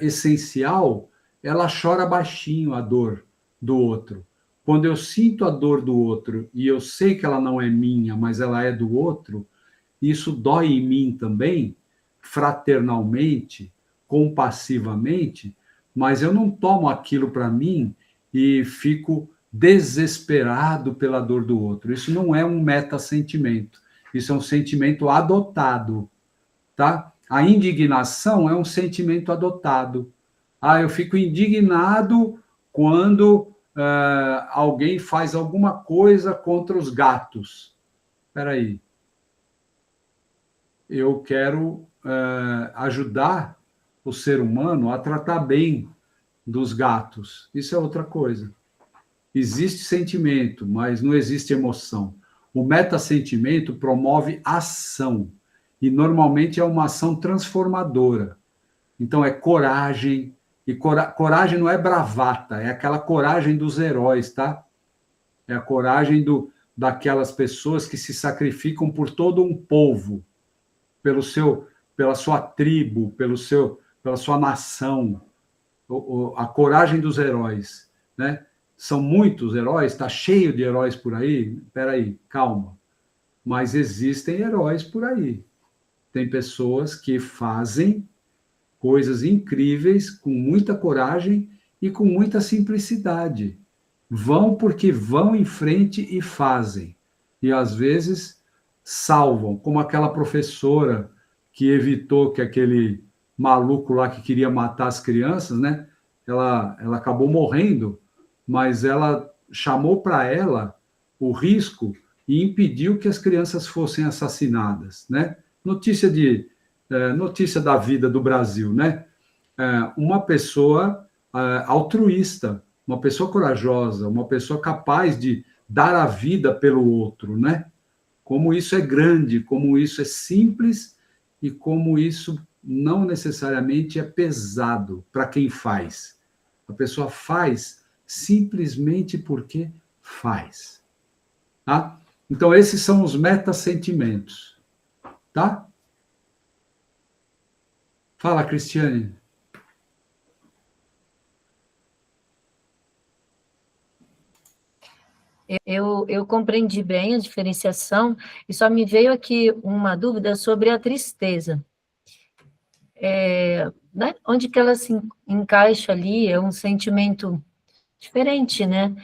essencial, ela chora baixinho a dor do outro. Quando eu sinto a dor do outro e eu sei que ela não é minha, mas ela é do outro, isso dói em mim também, fraternalmente, compassivamente, mas eu não tomo aquilo para mim e fico desesperado pela dor do outro. Isso não é um metassentimento, isso é um sentimento adotado, tá? A indignação é um sentimento adotado. Eu fico indignado quando alguém faz alguma coisa contra os gatos. Espera aí. Eu quero ajudar o ser humano a tratar bem dos gatos. Isso é outra coisa. Existe sentimento, mas não existe emoção. O metassentimento promove ação, e normalmente é uma ação transformadora. Então, é coragem, e coragem não é bravata, é aquela coragem dos heróis, tá? É a coragem daquelas pessoas que se sacrificam por todo um povo, pela sua tribo, pela sua nação, a coragem dos heróis, né? São muitos heróis, está cheio de heróis por aí. Espera aí, calma. Mas existem heróis por aí. Tem pessoas que fazem coisas incríveis com muita coragem e com muita simplicidade. Vão porque vão em frente e fazem. E às vezes salvam, como aquela professora que evitou que aquele maluco lá que queria matar as crianças, né? Ela acabou morrendo, mas ela chamou para ela o risco e impediu que as crianças fossem assassinadas, né? Notícia da vida do Brasil, né? Uma pessoa altruísta, uma pessoa corajosa, uma pessoa capaz de dar a vida pelo outro, né? Como isso é grande, como isso é simples e como isso não necessariamente é pesado para quem faz. A pessoa faz simplesmente porque faz. Tá? Então, esses são os metasentimentos. Tá? Fala, Cristiane. Eu compreendi bem a diferenciação e só me veio aqui uma dúvida sobre a tristeza. Né? Onde que ela se encaixa ali? É um sentimento diferente, né?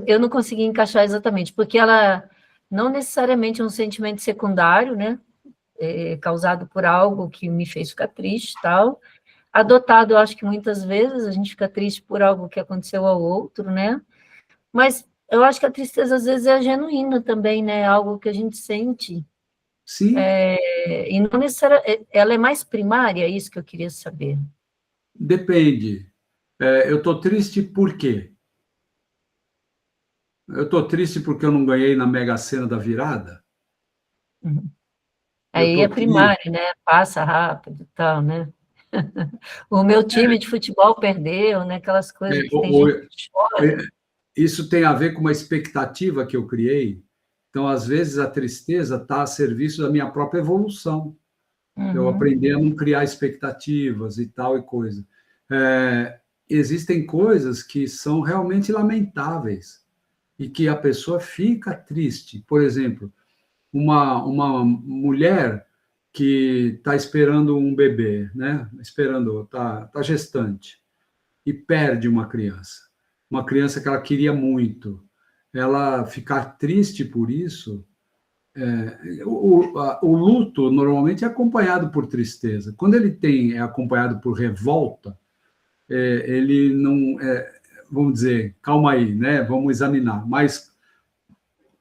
Eu não consegui encaixar exatamente, porque ela não necessariamente é um sentimento secundário, né? Causado por algo que me fez ficar triste e tal. Adotado, eu acho que muitas vezes a gente fica triste por algo que aconteceu ao outro, né? Mas eu acho que a tristeza às vezes é genuína também, né? Algo que a gente sente. Sim. E não necessariamente, ela é mais primária, é isso que eu queria saber. Depende. Eu estou triste por quê? Eu estou triste porque eu não ganhei na Mega Sena da virada? Uhum. Aí é primário, né? Passa rápido e tal, né? O meu time de futebol perdeu, né? Aquelas coisas que tem gente que chora. Isso tem a ver com uma expectativa que eu criei. Então, às vezes, a tristeza está a serviço da minha própria evolução. Eu aprendi a não criar expectativas e tal e coisa. Existem coisas que são realmente lamentáveis e que a pessoa fica triste. Por exemplo, uma mulher que está esperando um bebê, né? Está gestante. e perde uma criança que ela queria muito, ela ficar triste por isso, o luto normalmente é acompanhado por tristeza. Quando ele é acompanhado por revolta, ele não, vamos dizer, calma aí, né? Vamos examinar. Mas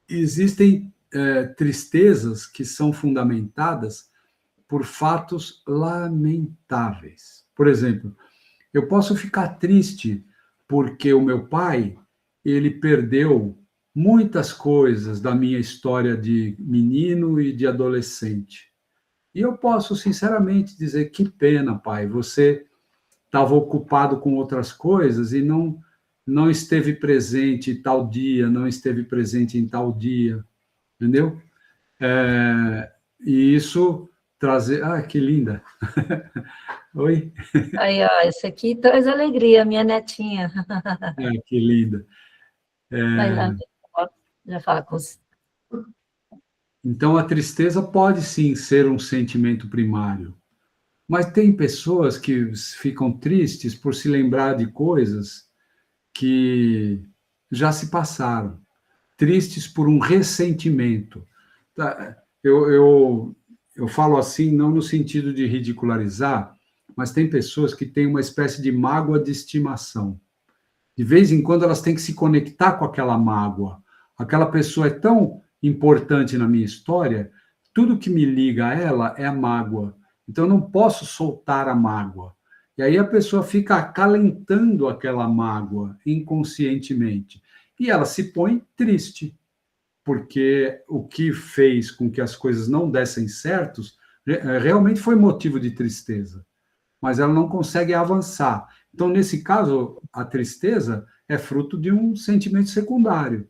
existem tristezas que são fundamentadas por fatos lamentáveis. Por exemplo, eu posso ficar triste porque o meu pai, ele perdeu muitas coisas da minha história de menino e de adolescente. E eu posso, sinceramente, dizer, que pena, pai, você estava ocupado com outras coisas e não esteve presente em tal dia, não esteve presente em tal dia, entendeu? E isso trazer... Ah, que linda! Oi? Aí, ó, esse aqui traz alegria, minha netinha. Que linda! Vai lá, já fala com você. Então, a tristeza pode, sim, ser um sentimento primário, mas tem pessoas que ficam tristes por se lembrar de coisas que já se passaram, tristes por um ressentimento. Eu falo assim, não no sentido de ridicularizar, mas tem pessoas que têm uma espécie de mágoa de estimação. De vez em quando elas têm que se conectar com aquela mágoa. Aquela pessoa é tão importante na minha história, tudo que me liga a ela é a mágoa. Então eu não posso soltar a mágoa. E aí a pessoa fica acalentando aquela mágoa inconscientemente. E ela se põe triste, porque o que fez com que as coisas não dessem certos realmente foi motivo de tristeza. Mas ela não consegue avançar. Então, nesse caso, a tristeza é fruto de um sentimento secundário.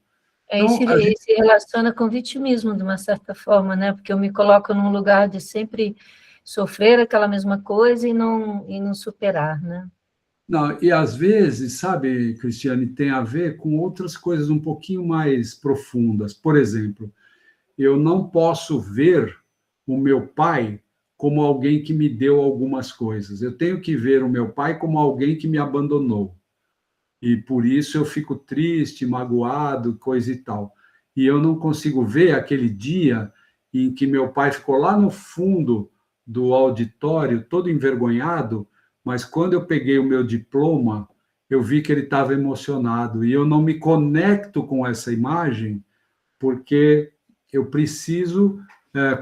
E se relaciona com vitimismo, de uma certa forma, né? Porque eu me coloco num lugar de sempre sofrer aquela mesma coisa e não superar, né? Não, e às vezes, sabe, Cristiane, tem a ver com outras coisas um pouquinho mais profundas. Por exemplo, eu não posso ver o meu pai como alguém que me deu algumas coisas. Eu tenho que ver o meu pai como alguém que me abandonou. E por isso eu fico triste, magoado, coisa e tal. E eu não consigo ver aquele dia em que meu pai ficou lá no fundo do auditório, todo envergonhado, mas quando eu peguei o meu diploma, eu vi que ele estava emocionado. E eu não me conecto com essa imagem, porque eu preciso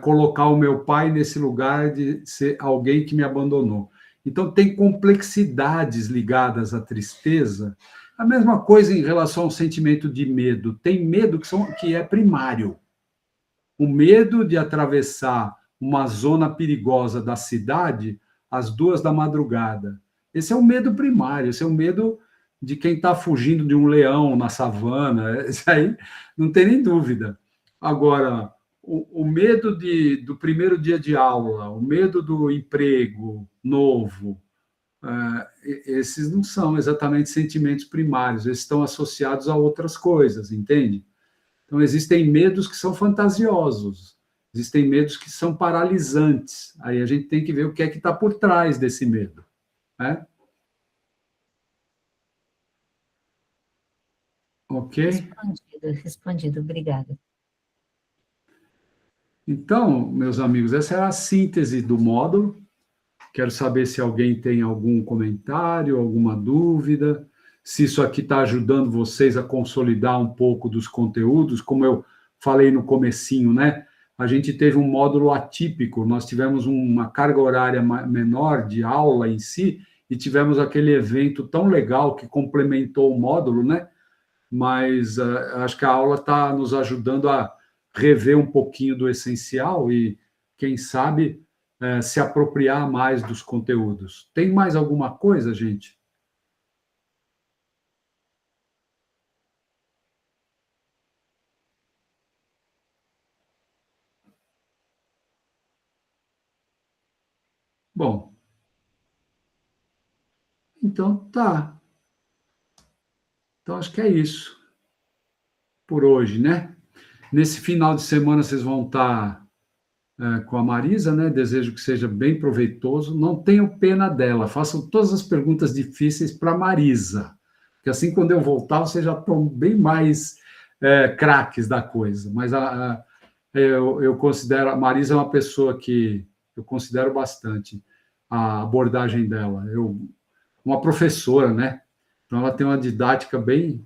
colocar o meu pai nesse lugar de ser alguém que me abandonou. Então, tem complexidades ligadas à tristeza. A mesma coisa em relação ao sentimento de medo. Tem medo que é primário. O medo de atravessar uma zona perigosa da cidade às 2 da madrugada. Esse é o medo primário, esse é o medo de quem está fugindo de um leão na savana. Isso aí não tem nem dúvida. Agora, o medo do primeiro dia de aula, o medo do emprego novo, esses não são exatamente sentimentos primários, eles estão associados a outras coisas, entende? Então, existem medos que são fantasiosos, existem medos que são paralisantes. Aí a gente tem que ver o que é que está por trás desse medo, né? Ok? Respondido, obrigada. Então, meus amigos, essa é a síntese do módulo. Quero saber se alguém tem algum comentário, alguma dúvida, se isso aqui está ajudando vocês a consolidar um pouco dos conteúdos, como eu falei no comecinho, né? A gente teve um módulo atípico, nós tivemos uma carga horária menor de aula em si, e tivemos aquele evento tão legal que complementou o módulo, né? Mas acho que a aula está nos ajudando a rever um pouquinho do essencial e, quem sabe, se apropriar mais dos conteúdos. Tem mais alguma coisa, gente? Bom, então tá. Então acho que é isso por hoje, né? Nesse final de semana vocês vão estar com a Marisa, né? Desejo que seja bem proveitoso. Não tenham pena dela, façam todas as perguntas difíceis para a Marisa, porque assim, quando eu voltar, vocês já estão bem mais craques da coisa. Mas eu considero, a Marisa é uma pessoa que eu considero bastante a abordagem dela. Uma professora, né? Então, ela tem uma didática bem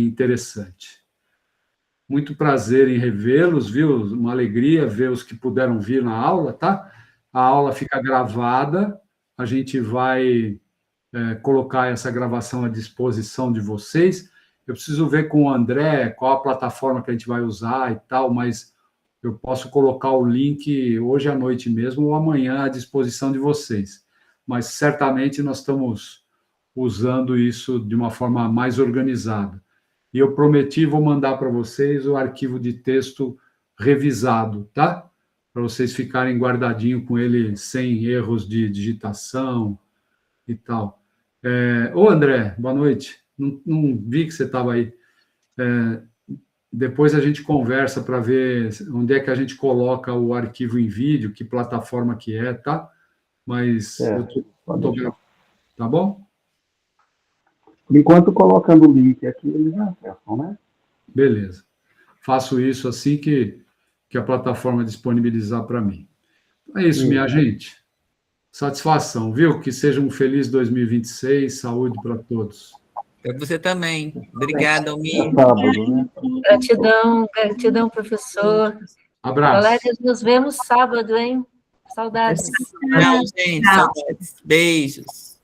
interessante. Muito prazer em revê-los, viu? Uma alegria ver os que puderam vir na aula, tá? A aula fica gravada, a gente vai colocar essa gravação à disposição de vocês. Eu preciso ver com o André qual a plataforma que a gente vai usar e tal, mas eu posso colocar o link hoje à noite mesmo ou amanhã à disposição de vocês. Mas certamente nós estamos usando isso de uma forma mais organizada. E eu prometi, vou mandar para vocês o arquivo de texto revisado, tá? Para vocês ficarem guardadinho com ele sem erros de digitação e tal. Ô, André, boa noite. Não vi que você estava aí. Depois a gente conversa para ver onde é que a gente coloca o arquivo em vídeo, que plataforma que é, tá? Mas tá bom? Por enquanto, colocando o link aqui, eles já acessam, né? Beleza. Faço isso assim que a plataforma disponibilizar para mim. É isso, minha gente. Satisfação, viu? Que seja um feliz 2026, saúde para todos. Para você também. Obrigada, Almir. Sábado, né? Gratidão, professor. Abraço. Colegas, nos vemos sábado, hein? Saudades. Não, gente, saudades. Beijos.